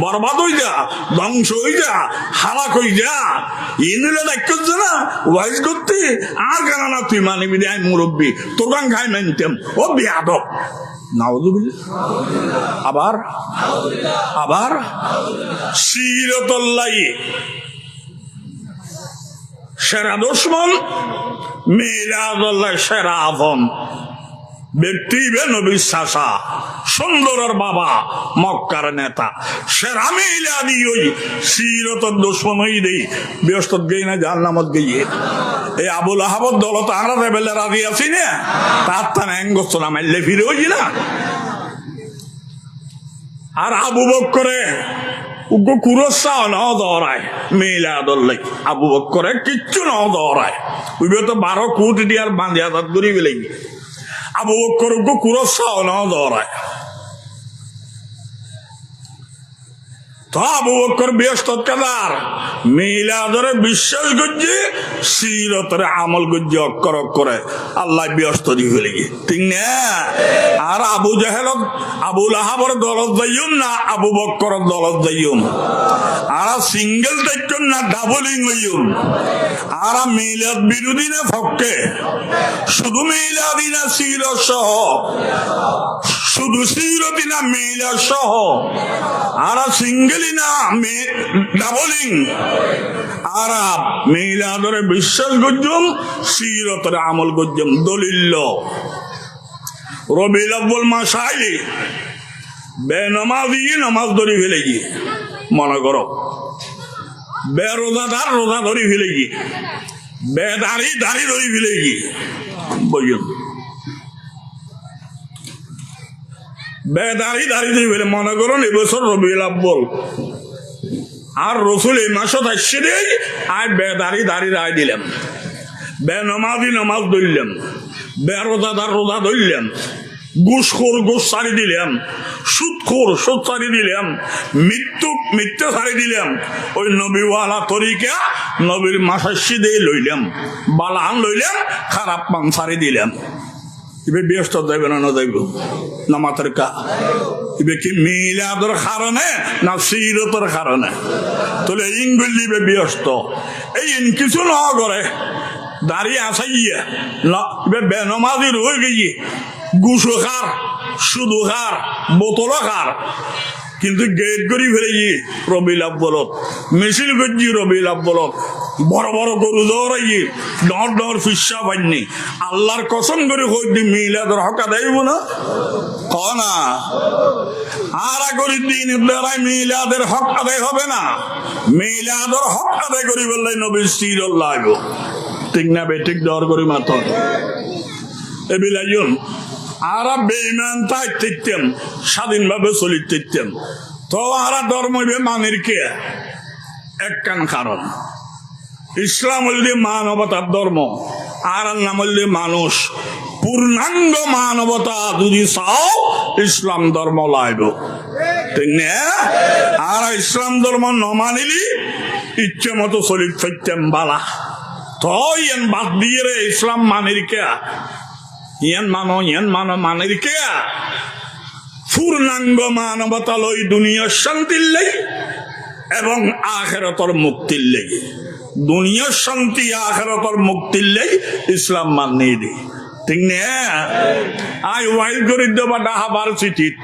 বরবাদ হই যা, ধ্বংস হই যা, হালাক হই যা। ইনলে দেখছ না ওয়াইজ করতে আর কেন না তুই মানিবি রে, আই মুরব্বী তোর গান খাই মেনতেম। ও বেয়াদব, নাউযুবিল্লাহ। আবার আবার সিরতুল্লাহ সেরা দুশমন, মিলাদুল্লাহ সেরা আপন ব্যক্তি বে নবীর চাচা, সুন্দরের বাবা, মক্কার নেতা, সেরা মিলাদি ওই সিরতর দুশমন হই দেই ব্যস্ত গই না জাহান্নামত গিয়ে। এই আবুল আহাবর দলত আমরা রেবেলে রাজি আছি না, তার তান এঙ্গস্ত না মারলে ফিরে হই না। আর আবু বকরে উগ্র কুরসাও ন দৌড়ায় মিলাদুল্লাহ, আবু বকরে কিচ্ছু ন দৌড়ায়, উইবে তো 12 কোটি দিয়ার বাঁধিয়া দাঁত গড়ি বেলে আবু বকর উগ্র কুরসাও ন দৌড়ায়। তো আবু বকর ব্যস্ত কেদার মিলাদরে বিশ্বাস করছে, সিরতরে আমল করছে অক্ষর অক্ষরে, আল্লাহ ব্যস্ত দিয়ে ফেলে গিয়ে, ঠিক না? আর আবু জাহেল আবুল আহাবর দলত যাইম না, আবু বকর দলত যাইম, আর সিঙ্গেল দেখুন না ডাবলিং হইম। আর মিলাদ বিরোধী না ফককে, শুধু মিলাদি না সিরত সহ, শুধু সিরতি না মিলাদ সহ, আর সিঙ্গেলই না ডাবলিং। আর মিলাদরে বিশ্বাস করছুম, সিরতরে আমল করছুম। দলিল রবিউল আউয়াল মাস আইলে বেনমাজি নামাজ ধরি ফেলে গিয়ে, মনে করো বেরোজাদার রোজা ধরি ফেলে গিয়ে, বেদারি দাড়ি ধরি ফেলে গিয়ে, বুঝুন বেদারি দাড়ি ধরি ফেলে। মনে করুন এবছর রবিউল আউয়াল আর রসুল এই মাসত আসছে দেই, আর বেদারি দাড়ি রায় দিলাম, বেনমাজি নামাজ ধরলাম, বেরোজাদার রোজা ধরলাম, ঘুষখোর ঘুষ ছাড়ি দিলাম, সুদখোর সুদ ছাড়ি দিলাম, মিথ্যে ছাড়ি দিলাম, ওই নবীওয়ালা তরিকা নবীর মাসাসি দিয়ে লইলাম, বালান লইলাম, খারাপ পান ছাড়ি দিলাম। ইবে ব্যস্ত যাইবে না যাইব না মাথার কা ইবে কি মিলাদর কারণে না সিরতর কারণে তাহলে ইংগুলি ইবে ব্যস্ত এই কিছু না করে দাঁড়িয়ে আসাইয়া না ইবে বেনমাজির হয়ে গিয়ে গুসু খার শুধু খার বোতল খার কিন্তু গেট করি ফেলে গিয়ে রবিল আব্বলত মিছিল করছি রবিল আব্বলত বড় বড় গরু দৌড়াইয়ে ডর ডর ফিসা পাইনি আল্লাহর কসম করে হইতে মিলাদর হক আদায় হইব না কনা আর গরিব দিন দ্বারাই মিলাদের হক আদায় হবে না মিলাদর হক আদায় করি বললে নবীর সিরল লাগবে ঠিক না বেঠিক দর করি মাত্র এবিলাইন আরা বেঈমান তাই তিকতেন স্বাধীনভাবে চলিত তিকতেন তো আরা ধর্ম মানের কে এক কান কারণ ইসলাম হইলে মানবতার ধর্ম আর নাম হইলে মানুষ পূর্ণাঙ্গ মানবতা যদি চাও ইসলাম ধর্ম লাইব ঠিক না আর ইসলাম ধর্ম নমানিলি ইচ্ছে মতো চলিত থাকতেন বালা তো ইয়ান বাদ দিয়ে রে ইসলাম মানের কে ইয়ান মানো মানের কে পূর্ণাঙ্গ মানবতা লই দুনিয়ার শান্তির লাই এবং আখিরাতের মুক্তির লাই দুনিয়ার শান্তি আখিরাতের মুক্তির লাই ইসলাম মানি দি ঠিক না আই ওয়াইল করে দেবা ডাহাবার চিঠিত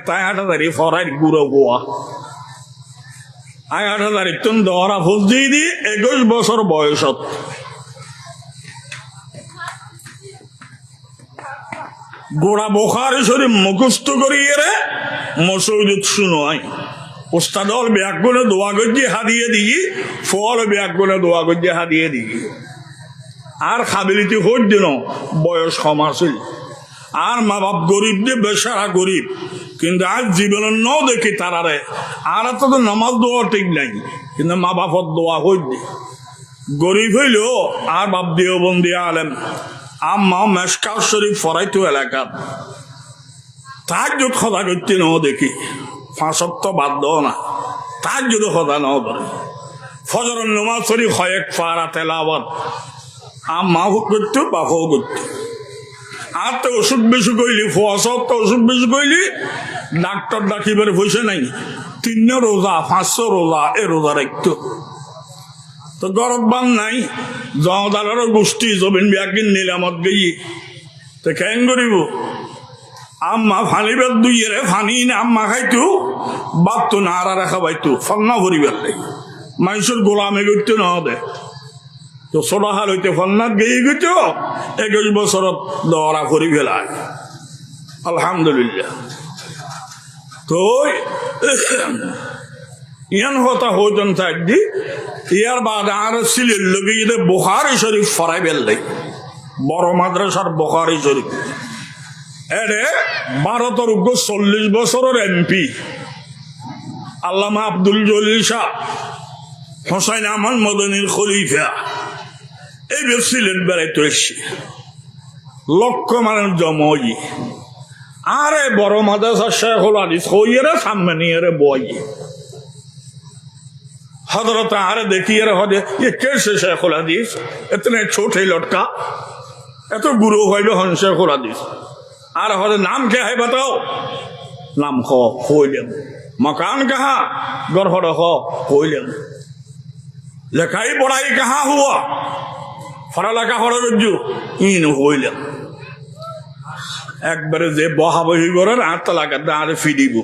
তাই 8,000 ফরাইর গুঁড়ো গোয়া আই 8,000 তুন দহরা ফুল দিয়ে দি 21 বছর বয়সত গোড়া বোখারি শরীফ মুখস্থ করিয়ে রে মসজিদ শুনোয় ওস্তাদল ব্যাগ করে দোয়া গজ্জি হাদিয়ে দিই ফল ব্যাগ করে দোয়া গজ্জি হাদিয়ে দিই আর খাবিলিটি হই দিন বয়স কম আছিল আর মা বাপ গরিব দিয়ে বেসারা গরিব কিন্তু আজ জীবনের ন দেখি তারারে আর তো নামাজ দোয়া ঠিক নাই কিন্তু মা বাপর দোয়া হই দি গরিব হইলেও আর বাপ দিয়ে বন্দি আলেম আম্মা মেশকার শরীফ ফরাইতো এলাকাত তার যদি সদা করতে ন দেখি ফাঁসত্ব বাদ দাও না তার যদি সদা ন ধরে ফজরের নামাজ শরীফ কয়েক পারা তেলাওয়াত আম্মাও করতো বাপও করতো আর তো অসুখ বেশি কইলি ফসত তো অসুখ বেশি কইলি ডাক্তার ডাকিবার পয়সা নাই 3 রোজা 500 রোজা এ রোজা রাখতো তো গরব বান নাই জদারের গোষ্ঠী জমিন বিয়াকিন নিলামত গিয়ে তো কেন করিব আম্মা ফানি বেদ দুইয়েরে ফানি না আম্মা খাইতো বাপ তো নাড়া রাখা পাইতো ফন্না ভরিবার লাগে মানুষের গোলামে করতে না দে তো ছোটা হাল হইতে ফন্নাত গিয়ে গেছো 21 বছরত দরা করি ফেলায় আলহামদুলিল্লাহ তো ইয়ান হতা হইতেন থাকদি ইয়ার বাদ আর সিলের লগে যদি বুখারী শরীফ ফরাই বেললাই বড় মাদ্রাসার বুখারী শরীফ এরে ভারতের 40 বছরের এমপি আল্লামা আব্দুল জলিল শাহ হোসাইন আহমদ মদনীর খলিফা এই সিলেট বেড়াইতে এসছি লক্ষ মানুষ জমই আরে বড় মাদ্রাসার শেখুল হাদিস হইয়েরা সামনে নিয়ে বই हजरत आरे देखिए रहे ये कैसे शेखुल हदीस इतने छोटे लटका ये तो गुरु है हन शेखुल हदीस आरे हजरत नाम क्या है बताओ नाम खो खोइलेम मकान कहाँ गरहड़ खो खोइलेम लिखाई पढ़ाई कहाँ हुआ फरालाका हरजु इन खोइलेम एक बारे जे बहा बही करें आठ लाख आरे फिडिब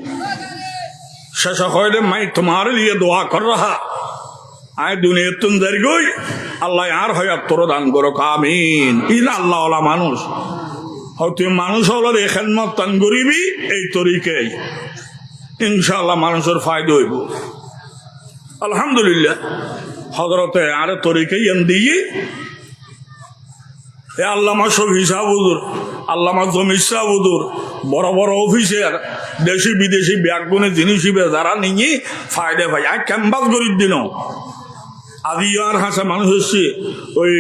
शेष खोइले मैं तुम्हारे लिए दुआ कर रहा आय दुनिया तुम दर गई अल्लाह यार हयात तोर दान करो आमीन इन अल्लाह वाला मानुष और तुम मानुष हलो खेदमत तान करिबी এই তরিকায় ইনশাআল্লাহ মানুষের ফায়দা হইব আলহামদুলিল্লাহ হযরতে আরে তরিকায় এন দিয়ে এ আল্লামা শফি সাহেব হুজুর আল্লামা জমির সাহেব হুজুর বড় বড় অফিসার দেশি বিদেশি ব্যাগগুনে জিনিস যারা নিয়ে ফায়দা পাই আর ক্যাম্পাস গরিব দিন আদি আর হাসা মানুষ এসছে ওই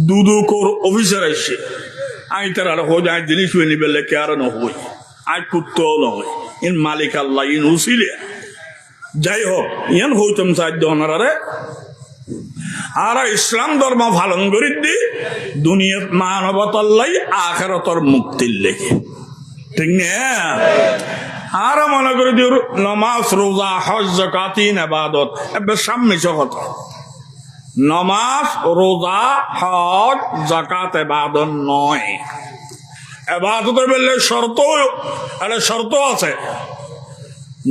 দুদুকোর অফিসার এসছে আমি তার আর হয়ে যায় জিনিস হয়ে নিবে লেখে আর নহই আজ কুত্তও নয় ইন মালিক আল্লাহ ইন উসিলে যাই হোক ইয়ান হইতাম সাহায্য ওনারে আর ইসলাম ধর্ম পালন করি দি দুনিয়াত মানবতার লাই আখিরাতের মুক্তির লেগে, ঠিক না? আর মনে করি দিও নামাজ রোজা হজ যাকাত তিন ইবাদত এবার সামনে কথা। নামাজ রোজা হজ যাকাত ইবাদত নয়। ইবাদতের বেলে শর্ত আছে।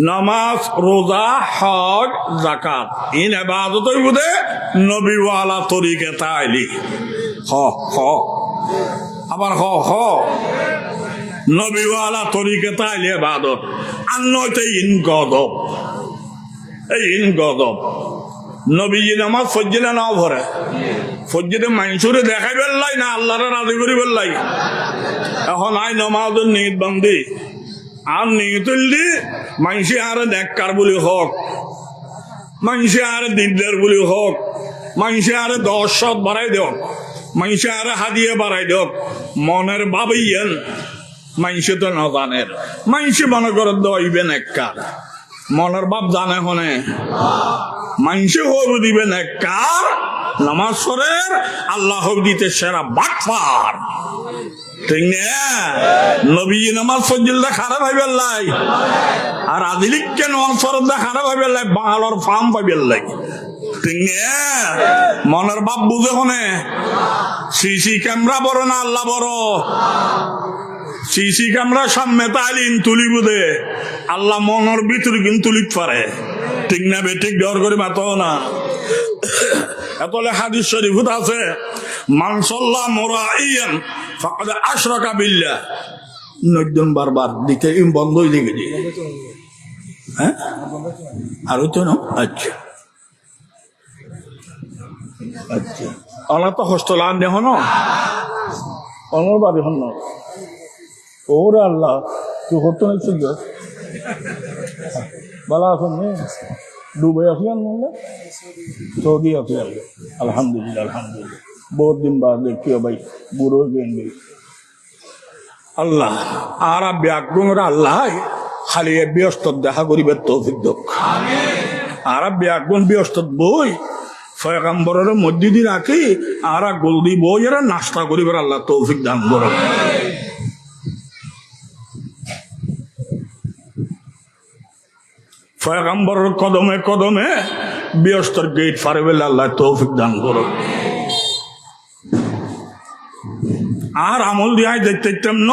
নামাজ রোজা হজ যাকাত ইন ইবাদতের মধ্যে নবীওয়ালা তরিকে তাইলি আবার নবীওয়ালা তরিকে তাইলি ইবাদত। আর নয়তো ইন গদব নবীজি নামাজ ফজ্জিলে নাও ভরে ফজ্জিতে মানুষরে দেখাই বেললাই না আল্লাহরে রাজি করি বেললাই। এখন আই নমাজের নিয়ত বান্ধি আর নিয়তুল দি মানুষে আর নেককার বলি হোক, মানুষে আর দিনদার বলি হোক, মানুষে আর 10 বাড়াই দেওক, মানুষে আর হাদিয়ে বাড়াই দেওক, মনের ভাবইয়েন মানুষে তো না জানের। মানুষে মনে করে দইবে নেককার, মনের ভাব জানে হনে মানুষে হব দিবে নেককার। নামাজ পড়ের আল্লাহ দিতে সেরা বাটপার, ঠিক না? নবীজি নামাজ ফজিলটা খারাপ হইবে লাই আর আদিলিককে নামাজ ফরজটা খারাপ হইবে লাই বাঙালোর ফার্ম পাইবে লাই, ঠিক না? মনের ভাব বুঝে হনে সিসি ক্যামেরা বড় না আল্লাহ বড়? সিসি ক্যামেরা সামনে তালিন তুলি বুঝে আল্লাহ মনের ভিতরে কিন্তু তুলিত পারে, ঠিক না? বেঠিক ডর করে মাত না। এতলে হাদিস শরীফত আছে মান সাল্লা মুরাইয়ান ফাকাদ আশরাকা বিল্লাহ। নয়জন বারবার দিতে বন্ধ হয়ে গেছে, হ্যাঁ? আর তো না। আচ্ছা আচ্ছা অনা তো হোস্টেল আন দেহ না অনর বাড়ি হন না ওরে আল্লাহ তুই হতো না শুদ্ধ বলা আসুন দুবাই আসলেন বললে সৌদি আসলেন আলহামদুলিল্লাহ আলহামদুলিল্লাহ বহুত দিন বাদ দেখিও ভাই বুড়ো গেন আল্লাহ আর ব্যাগুণরা আল্লাহ খালি ব্যস্ত দেখা করিবে তৌফিক দক। আর ব্যাগুণ ব্যস্ত বই পয়গম্বরের মধ্যে দিয়ে রাখি আর গোলদি বই এরা নাস্তা করিবার আল্লাহ তৌফিক দান করো। পয়গম্বরের কদমে কদমে ব্যস্তর গেট ফারবেল আল্লাহ তৌফিক দান করো। আর আমল দিয়াই দেখতে ন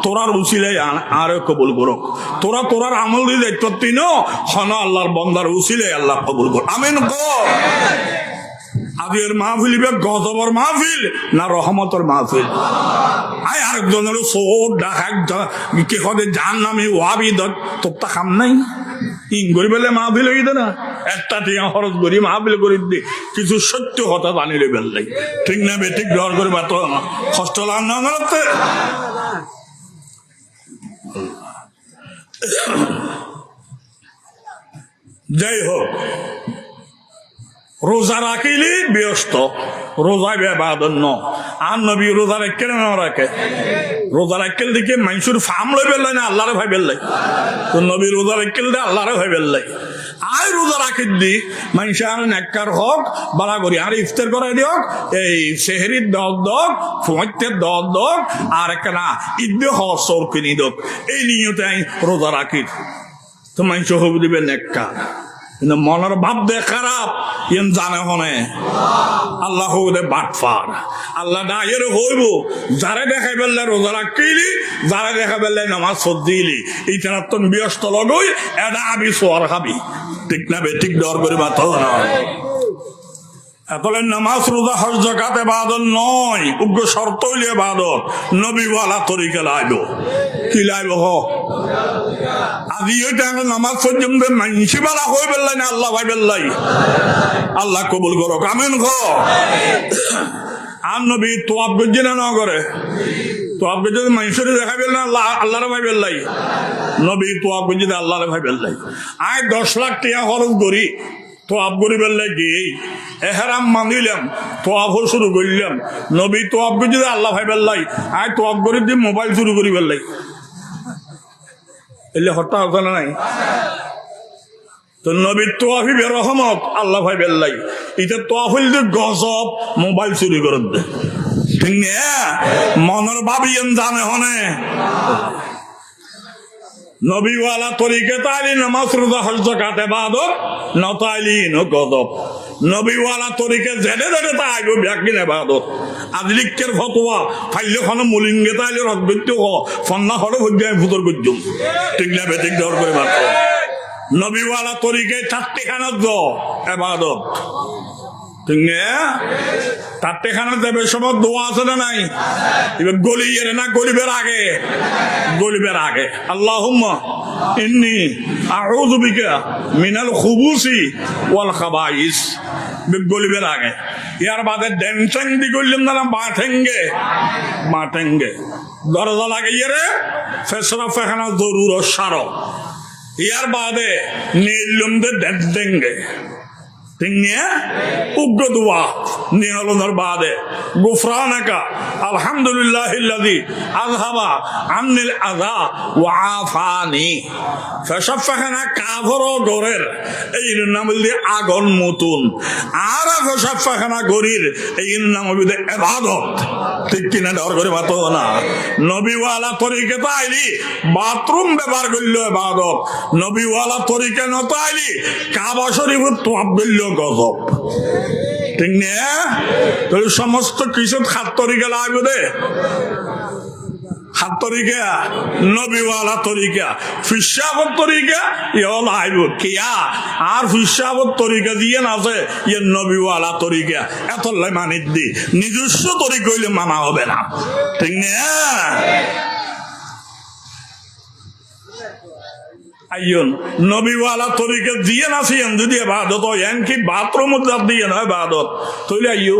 তোরার উচিলে আর কবুল করো। তোরার আমল দিয়ে দেখতে ন হন আল্লাহর বন্দার উচিলে আল্লাহ কবুল কর। আমিন কো। আজকের মাহফিল গজবর মাহফিল না রহমতের মাহফিল? আয় আরেকজনের সোর ডাকা কি হতে জান নামে ওয়াবি তোরটা কাম নাই ইন করি পেলে মাহফিল হয়ে না একটা টিয়া খরচ করি মাহফিল করি দি কিছু সত্য কথা জানিলে বেললাই, ঠিক না? বেঠিক ডর করে বাত কষ্ট লাগ না করতে। যাই হোক রোজা রাখিলি ব্যস্ত রোজা বেবাদন ন আর নবী রোজা রাখে না রাখে রোজা রাখেল দিকে মানুষের ফার্ম লই বেললাই না আল্লাহরে ভাই বেললাই তো নবী রোজা রাখেল দে আল্লাহরে ভাই বেললাই আয় রোজা রাখি দি মানুষ আর নেককার হোক বালা করি আর ইফতার করাই দিওক এই সেহরির দক ফুমাইতের দক আর একটা ঈদ হওয়ার সর কিনি দক এই নিয়তে আমি রোজা রাখি তো মানুষ হব দিবে নেককার কিন্তু মনের ভাব দে খারাপ ইন জানে হনে আল্লাহ দে বাটফার আল্লাহ না এর হইব যারে দেখাই বেললে রোজা রাখিলি যারে দেখা বেললে নামাজ সদ্দিলি এই তেনার তো ব্যস্ত লগই এটা আবি সোয়ার খাবি, ঠিক না? বেঠিক ডর করে মাত না। এতলে নামাজ রোজা হজ যাকাত ইবাদত নয়, উগ্র শর্ত হইলে ইবাদত। নবীওয়ালা তরিকা লাইব কি লাইব হ আজি ওইটা নামাজ পর্যন্ত মানসি বালা হয়ে বেললাই না আল্লাহ ভাই বেললাই আল্লাহ কবুল করো। আমিন খ। আর নবী তোয়াব গজ্জি না করে তোয়াব গজ্জি মানুষের দেখা বেল না আল্লাহরে ভাই বেললাই নবী তোয়াব গজ্জি আল্লাহরে ভাই বেললাই আয় 10 লাখ টাকা খরচ করি তোয়াব করি বেললাই গিয়ে এহেরাম মানিলাম তোয়াব শুরু করলাম নবী তোয়াব গজ্জি আল্লাহ ভাই বেললাই আয় তোয়াব করি দিয়ে মোবাইল শুরু করি বেললাই এলে হত্যা হতো না নাই তো নবীর তোয়াফি রহমত আল্লাহ ভাই বেল্লাই এটা তোয়াফিল যে গজব মোবাইল চুরি করে দে ঠিক না মনের ভাবিয়েন জানে হনে নবীওয়ালা তরিকে তাইলি নামাজ রোজা হজ যাকাত ইবাদত নতাইলি নো গজব নবীওয়ালা তরিকে জেনে জেনে তাইব ব্যাকিন ইবাদত আজলিকের ফতোয়া ফাইলে খানো মুলিঙ্গে তাইলে রদ্বিত্য হ ফন্না হড় হজ্জে ফুতর গজ্জুম ঠিক না বেঠিক দর করে মাত্র নবীওয়ালা তরিকে চারটি খানার দ ইবাদত ঠিক না চারটি খানার দেবে সব দোয়া আছে না নাই এবার গলিয়ে না গলিবের আগে আল্লাহুম্মা ইন্নী আউযু বিকা মিনাল খুবুসি ওয়াল খাবাইস গলিবের আগে ইয়ার বাদে ডেনশন দি করলাম না মাঠেঙ্গে দরজা লাগিয়ে রে ফেসরা ফেখানা জরুর সারো ইয়ার বাদে নীলম দে দেঙ্গে ঠিক নিয়ে উগ্র দোয়া নিহলনের বাদে গুফরানাকা আলহামদুলিল্লাহিল্লাযী আযহাবা আন্নিল আযা ওয়া আফানি ফশফখানা কাফর গরের এই নাম দিয়ে আগুন মতুন আর ফশফখানা গরির এই নাম দিয়ে ইবাদত ঠিক কিনা ডর করে বাতো না নবীওয়ালা তরিকে তাইলি বাথরুম ব্যবহার করলো ইবাদত নবীওয়ালা তরিকে নতাইলি কাবা শরীফ তোয়াব করলো গজব ঠিক না তাহলে সমস্ত কিছু হাত তরিকা লাগবে দে হাত তরিকা নবীওয়ালা তরিকা ফিসাবত তরিকা ইও লাগবে কিয়া আর ফিসাবত তরিকা দিয়ে না আছে ইয়ে নবীওয়ালা তরিকা এত মানিত দি নিজস্ব তরিকা হইলে মানা হবে না ঠিক না আইয়ন নবীওয়ালা তরিকা দিয়ে নাছিয়েন যদি ইবাদত হয় এমনকি বাথরুম দিয়ে নয় ইবাদত তৈলে আইয়ো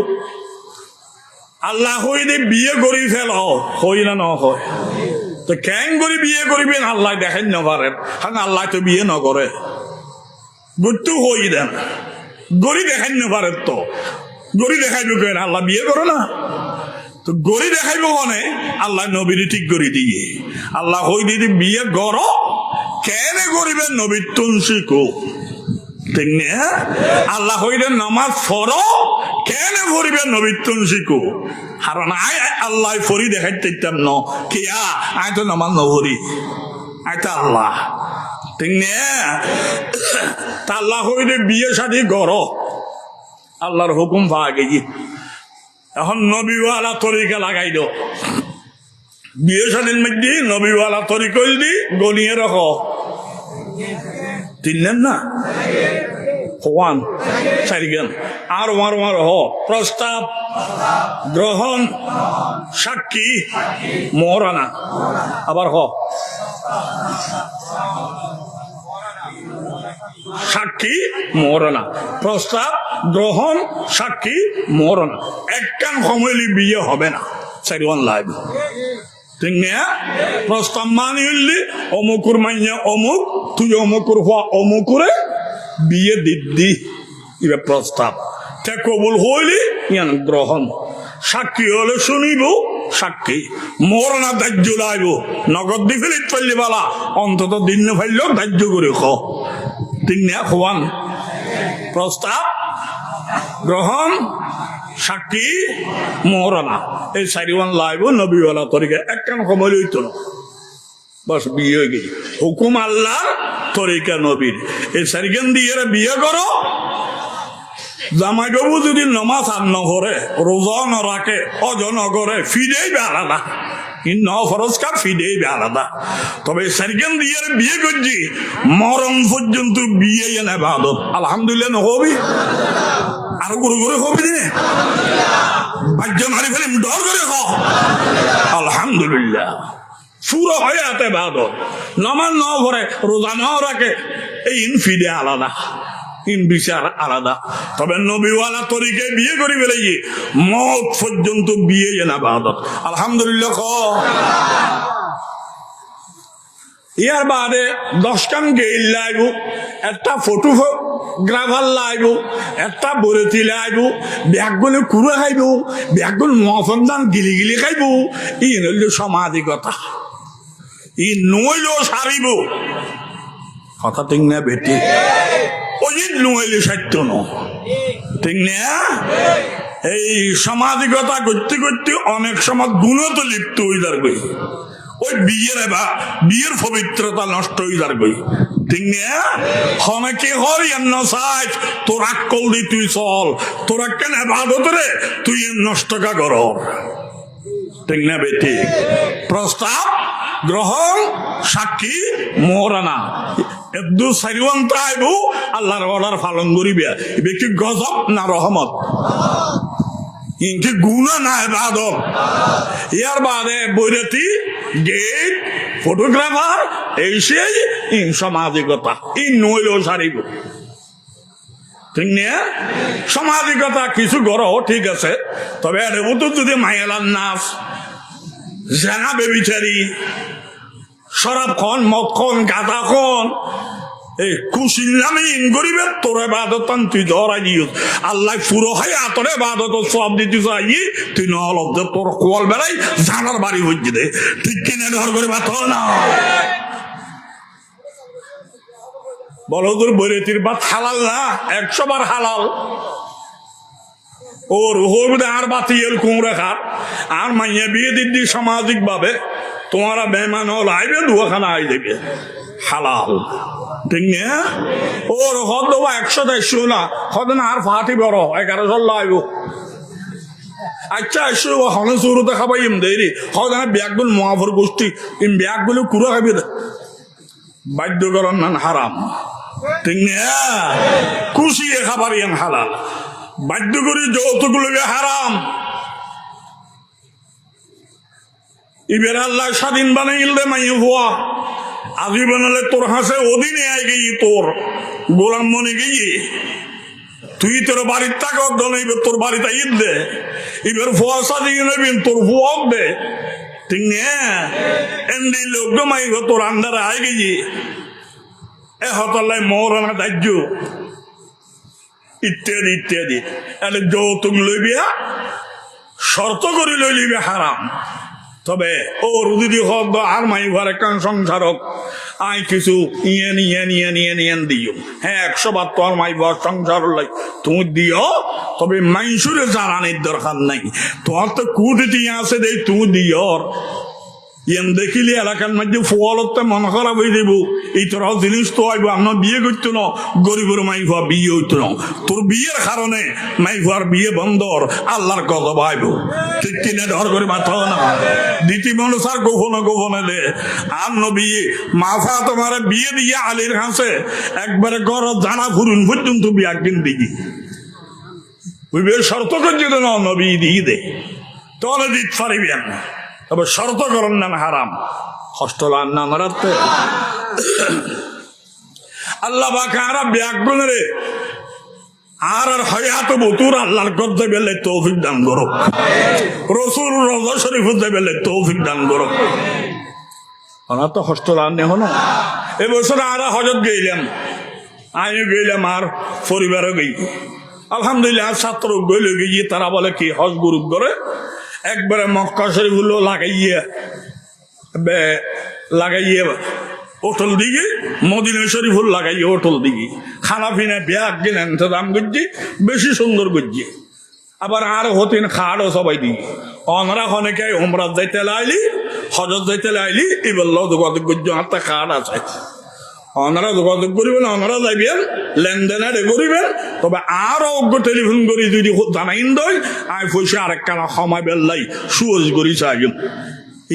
আল্লাহ হইলে বিয়ে করি ফেল হই না হয় তো কেন করে বিয়ে করবেন আল্লাহ দেখেন না পারেন হ্যাঁ আল্লাহ তো বিয়ে ন করে গুট্টু হই দেন গড়ি দেখাই না পারেন তো গড়ি দেখাইব কেন আল্লাহ বিয়ে করে না তো গড়ি দেখাইব মনে আল্লাহ নবীর ঠিক করে দিয়ে আল্লাহ হই দিদি বিয়ে গড় কেন করিবেন নবীর তুলসিকো ঠিক না আল্লাহ হইলে নামাজ ফরো কেন করিবেন নবীর তুলসিকো কারণ আল্লাহ ফরি দেখাইতাম ন কিয়া আয় তো নামাজ নভরি আয় তো আল্লাহ ঠিক না তা আল্লাহ হইলে বিয়ে শাদী করো আল্লাহর হুকুম পাওয়া গেছি এখন নবীওয়ালা তরিকা লাগাই দো বিয়ে শাদীর মধ্যে নবীওয়ালা তরিকা দি গনিয়ে রাখো তিনলেন না ওয়ান চারিগান আর প্রস্তাব গ্রহণ সাক্ষী মহারানা আবার সাক্ষী মহারানা প্রস্তাব গ্রহণ সাক্ষী মহারানা একখান সময়লি বিয়ে হবে না চারিওয়ান লাইভ ঠিক না প্রস্তাব মানি হইলি অমুকুর মাইয়া অমুক তুই অমুকুর হওয়া অমুকুরে বিয়ে দিদি এবার প্রস্তাব তে কবুল হইলি ইয়ান গ্রহণ সাক্ষী হলে শুনিব সাক্ষী মরনা দাহ্য লাইব নগদ দি ফেলিত ফেললি বালা অন্তত দিন ফেললেও দাহ্য করে ঠিক না খোয়ান প্রস্তাব গ্রহণ সাক্ষী মহরানা এই চারিওয়ান লাইব নবীওয়ালা তরিকা একখান সময় লইত না বাস বিয়ে হয়ে গেছে হুকুম আল্লাহ তরিকা নবীর এই চারিখান দিয়ে বিয়ে করো জামাই বাবু যদি নমাজ আর নকরে রোজা ন রাখে অজ নকরে ফিরেই আলাদা কিন্তু ফরজকার ফিরেই আলাদা তবে চারিখান দিয়ে বিয়ে করছি মরম পর্যন্ত বিয়ে এনে বাদত আলহামদুলিল্লাহ নহবি আর গরু গরু হবি দিনে বাজ্য মারি ফেলিম ডর করে আলহামদুলিল্লাহ সুর হয়ে হাতে বাদত নমান ন ভরে রোজা ন রাখে এই ফিরে আলাদা বিচার আলাদা তবে নবীওয়ালা তরিকে বিয়ে করি বেলাই মত পর্যন্ত বিয়ে এনা বাদত আলহামদুলিল্লাহ ইয়ার বাদে 10 খান গেইল লাইব একটা ফটোগ্রাফার লাইব একটা বরেতি লাইব ব্যাগগুলো কুড়ে খাইব ব্যাগগুলো মফন্দান গিলি গিলি খাইব ই নইল সামাজিকতা ই নইল সারিব কথা ঠিক না বেটি ওই নুয়াইলে সাহিত্য ন ঠিক না এই সামাজিকতা করতে করতে অনেক সময় গুণত লিপ্ত হয়ে যার গই ওই বিয়ের পবিত্রতা নষ্ট হয়ে যার গই ঠিক না হনকে হর এন্ন সাইজ তোর আকল দি তুই চল তোরা কেন বাদত রে তুই নষ্ট কা কর ঠিক না বেটি প্রস্তাব গ্রহণ সাক্ষী মোহরানা এদু সারিওয়ান্ত আইবু আল্লাহর অর্ডার পালন করিবে ব্যক্তি গজব না রহমত ইনকে গুণা না ইবাদত ইয়ার বাদে বৈরাতি গেট ফটোগ্রাফার এই সেই ইন সামাজিকতা ইন নইলেও সারিব ঠিক না সামাজিকতা কিছু গড় ঠিক আছে তবে এর তো যদি মায়ালার নাচ জানা বেবিচারি শরাব খন মদ খন গাঁদা খন এই খুশির নামে ইন করিবে তোর বাদত তুই ধরাই দিও আল্লাহ পুরো হয় আতরে বাদত সব দিতে চাই তুই নহল তোর কোয়াল বেড়াই জানার বাড়ি হইছে দে ঠিক কিনে ধর করে বাত না বলো তোর বৈরাতির বাত হালাল না 100 বার হালাল ওর হইবে আর বাতি এল কুমড়া খার আর মাইয়া বিয়ে দিদি সামাজিক ভাবে তোমারা বেমান হল আইবে দুখানা আই দেবে হালাল ঠিক না ওর হদ 100 না হদ না আর ফাটি বড় 1100 আইব আচ্ছা এসে হনে শুরুতে খাবাই এম দেরি হদ না ব্যাগগুলো মহাফর গোষ্ঠী এই ব্যাগগুলো কুড়ো খাবি বাধ্যকরণ নান হারাম ঠিক না খুশি খাবার ইয়ান হালাল বাধ্য করি যৌতুকগুলোকে হারাম ইবের আল্লাহ স্বাধীন বানাইল দে মাই হওয়া আজি বানালে তোর হাসে অধীনে আই গেই তোর গোলাম মনে গেই তুই তোর বাড়ির টাকা দনাইবে তোর বাড়িতে ঈদ দে এবার ফুয়া স্বাধীন নেবেন তোর ফুয়া দে ঠিক না এন্দি লোক মাইব তোর আন্দারে আই গেই এ হতাল্লাই মৌরানা দাহ্য ইত্যাদি ইত্যাদি এলে যৌতুক লইবিয়া শর্ত করে লইলিবে হারাম তবে ও রুদি হক আর মাই ঘরে কান সংসারক আই কিছু ইয়েন দিও হ্যাঁ 100 বার তো আর মাই ঘর সংসার লাই তুমি দিও তবে মাইসুরে জানানির দরকার নাই তোমার তো কুটি আছে দেই তুমি দিও ইয়ান দেখিলে এলাকার মধ্যে ফলতে মন খারাপ হয়ে দেব এই তোর জিনিস তো আইব আমরা বিয়ে করতো না গরিবের মাই ভুয়া বিয়ে হইতো না তোর বিয়ের কারণে মাই ভুয়ার বিয়ে বন্ধর আল্লাহর কথা ভাইব ঠিক কিনে ধর করে মাথা না দ্বিতীয় মানুষ আর গোপনে দে আর নবী মাফা তোমার বিয়ে দিয়ে আলীর হাসে একবারে ঘর জানা ফুরুন পর্যন্ত বিয়া কিন দিবি ওই বিয়ে শর্ত করছি তো না নবী দিয়ে দে তাহলে দিতে পারিবি না তবে শর্ত করেন না হারাম হস্টল আর না মারাতে আল্লাহ বাকারা ব্যাগুন রে আর হয়াত বতুর আল্লাহর গদ্দে বেলে তৌফিক দান করো রসুল রওজা শরীফ বেলে তৌফিক দান করো ওনা তো হস্টল আর নেহ না এবছর আর হজত গেলাম আমিও গেলাম আর পরিবারও গই আলহামদুলিল্লাহ ছাত্র গইল গিয়ে তারা বলে কি হজ গ্রুপ করে একবারে মক্কা শরীফ হলো লাগাইয়ে হোটেল দিকে মদিনা শরীফ হল লাগাইয়ে হোটেল দিকে খানা পিনা ব্যাগ কিনে দাম করছি বেশি সুন্দর করছি আবার আর হতেন খাড়ও সবাই দিকে অনরা অনেকে ওমরাত যাইতে লাইলি হজত যাইতে লাইলি এবার যোগাযোগ করছি হাতে খাড় আছে ওনারা যোগাযোগ করিবেন ওনারা যাইবেন লেনদেনের করিবেন তবে আরো অজ্ঞ টেলিফোন করি যদি জানাইন দই আই পয়সা আরেক কানা সময় বেল্লাই সুজ করি চাইম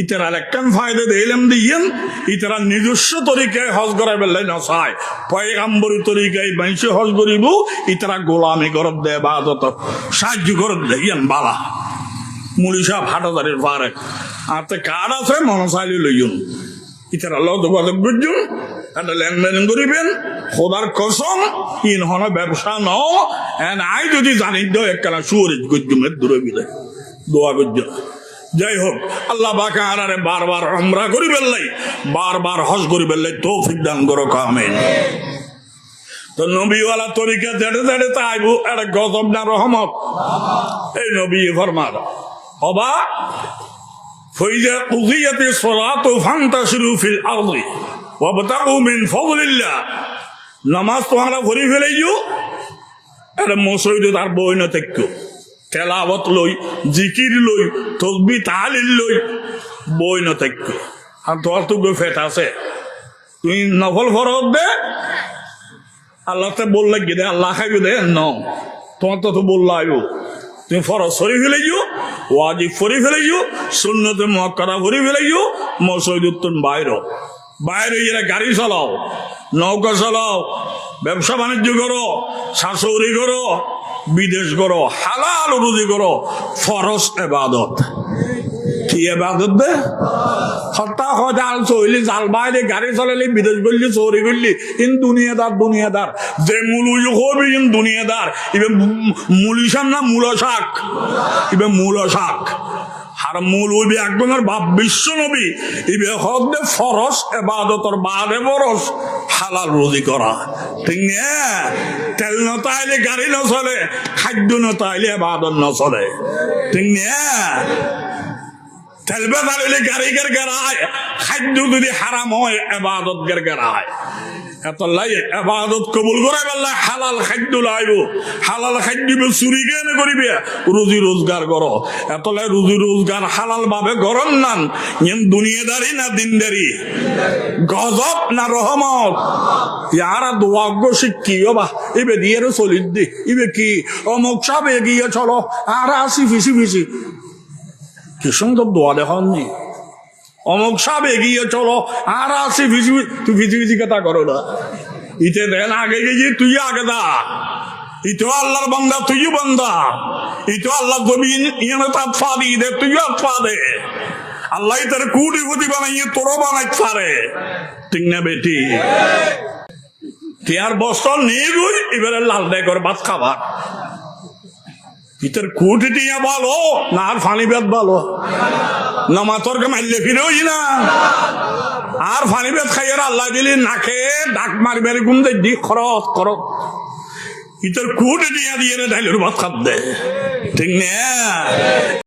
ইতার আরেকখান ফায়দা দিলাম দিয়েন ইতারা নিজস্ব তরিকায় হজ করার বেল্লাই না চায় পয়গাম্বরী তরিকায় বাইশে হজ করিব ইতারা গোলামি করত দেয় বা সাহায্য করত দেয় ইয়ান বালা মুড়িসা হাটাদারির পারে আর তো কার্ড আছে মনে চাইলে লইন ইতারা যোগাযোগ করছুন একটা লেনদেন করিবেন খোদার কসম ইন হন ব্যবসা ন আই যদি জানি দো একখানা সুয়ারিজ গজ্জুমের দূরে বিলে দোয়া গজ্জ যাই হোক আল্লাহ বাকা আরে বারবার উমরা করি বেল্লাই বারবার হজ করি বেল্লাই তৌফিক দান করো আমিন তো নবীওয়ালা তরিকা জেড়ে জেড়ে তাইবু একটা গজব না রহমত এই নবী ফরমান হবা فإذا قضيت الصلاة فانتشروا في الأرض وابتغوا من فضل الله নামাজ তোমরা ভরি ফেলেইও এটা মসজিদে তার বই না থেকে তেলাওয়াত লই জিকির লই তসবিহ তাহলিল লই বই না থেকে আর তোর তো ফেট আছে তুই নফল ফরজ দে আল্লাহতে বললে গিয়ে দে আল্লাহ খাইবে দে ন তোমার তো বললাই তুমি ফরজ সরি ফেলেইও ওয়াজিব ফরি ফেলেইও সুন্নতে মুআক্কাদা ফরি ফেলেইও মসজিদ তুমি বাইরে গিয়ে গাড়ি চালাও নৌকা চালাও ব্যবসা বাণিজ্য করো শাশুড়ি করো বিদেশ করো হালাল রুজি করো ফরজ ইবাদত কি ইবাদত দে হত্যা হয় জাল চইলি জাল বাইরে গাড়ি চালালি বিদেশ করলি চৌরি করলি ইন দুনিয়াদার যে মূল হবি ইন দুনিয়াদার ইবে মূলিসাম না মূল শাক ইবে মূল শাক আর মূল হইবি একজনের বাপ বিশ্ব নবী ইবে হদে ফরজ ইবাদতর বাদে বরস হালাল রুজি করা ঠিক না তেল না তাইলে গাড়ি না চলে খাদ্য না তাইলে ইবাদত না চলে ঠিক না তেল বেতালে গাড়ি গেরায় খাদ্য যদি হারাম হয় ইবাদত গেরায় এত লাই ইবাদত কবুল করে বললে হালাল খাদ্য লাইব হালাল খাদ্য চুরি কেন করিবে রুজি রোজগার করো এত লাই রুজি রোজগার হালাল ভাবে গরম নান ইন দুনিয়াদারি না দিনদারি গজব না রহমত ইয়ারা দোয়াগ্য শিক্ষিও বা ইবে দিয়ে চলিত দি ইবে কি অমুক সব এগিয়ে চলো আর আসি ফিসি কি সুন্দর দোয়া দেখাননি অমুক সব এগিয়ে চলো আর আসি তুই ভিজি কথা করো না ইতে দেন আগে গিয়ে তুই আগে দা ইতো আল্লাহর বান্দা তুইও বান্দা ইতো আল্লাহ জমিন ইয়ানে তাত ফা দিয়ে দে তুইও ফা দে আল্লাহ তার কুটিপতি বানাইয়ে তোরও বানাইতে পারে ঠিক না বেটি আর বস্ত্র নিয়ে গই এবারে লাল দেয় করে ভাত খাবার ইতার কুটি টিয়া ভালো না আর ফানি বেদ ভালো না মাতরকে মারলে ফিরেই না আর ফানি বেদ খাইয়ার আল্লাহ দিলি নাকে ডাক মারবে গুম দি খরচ ইতার কুটি টিয়া দিয়ে ঢাইলের ভাত খাপ দে ঠিক না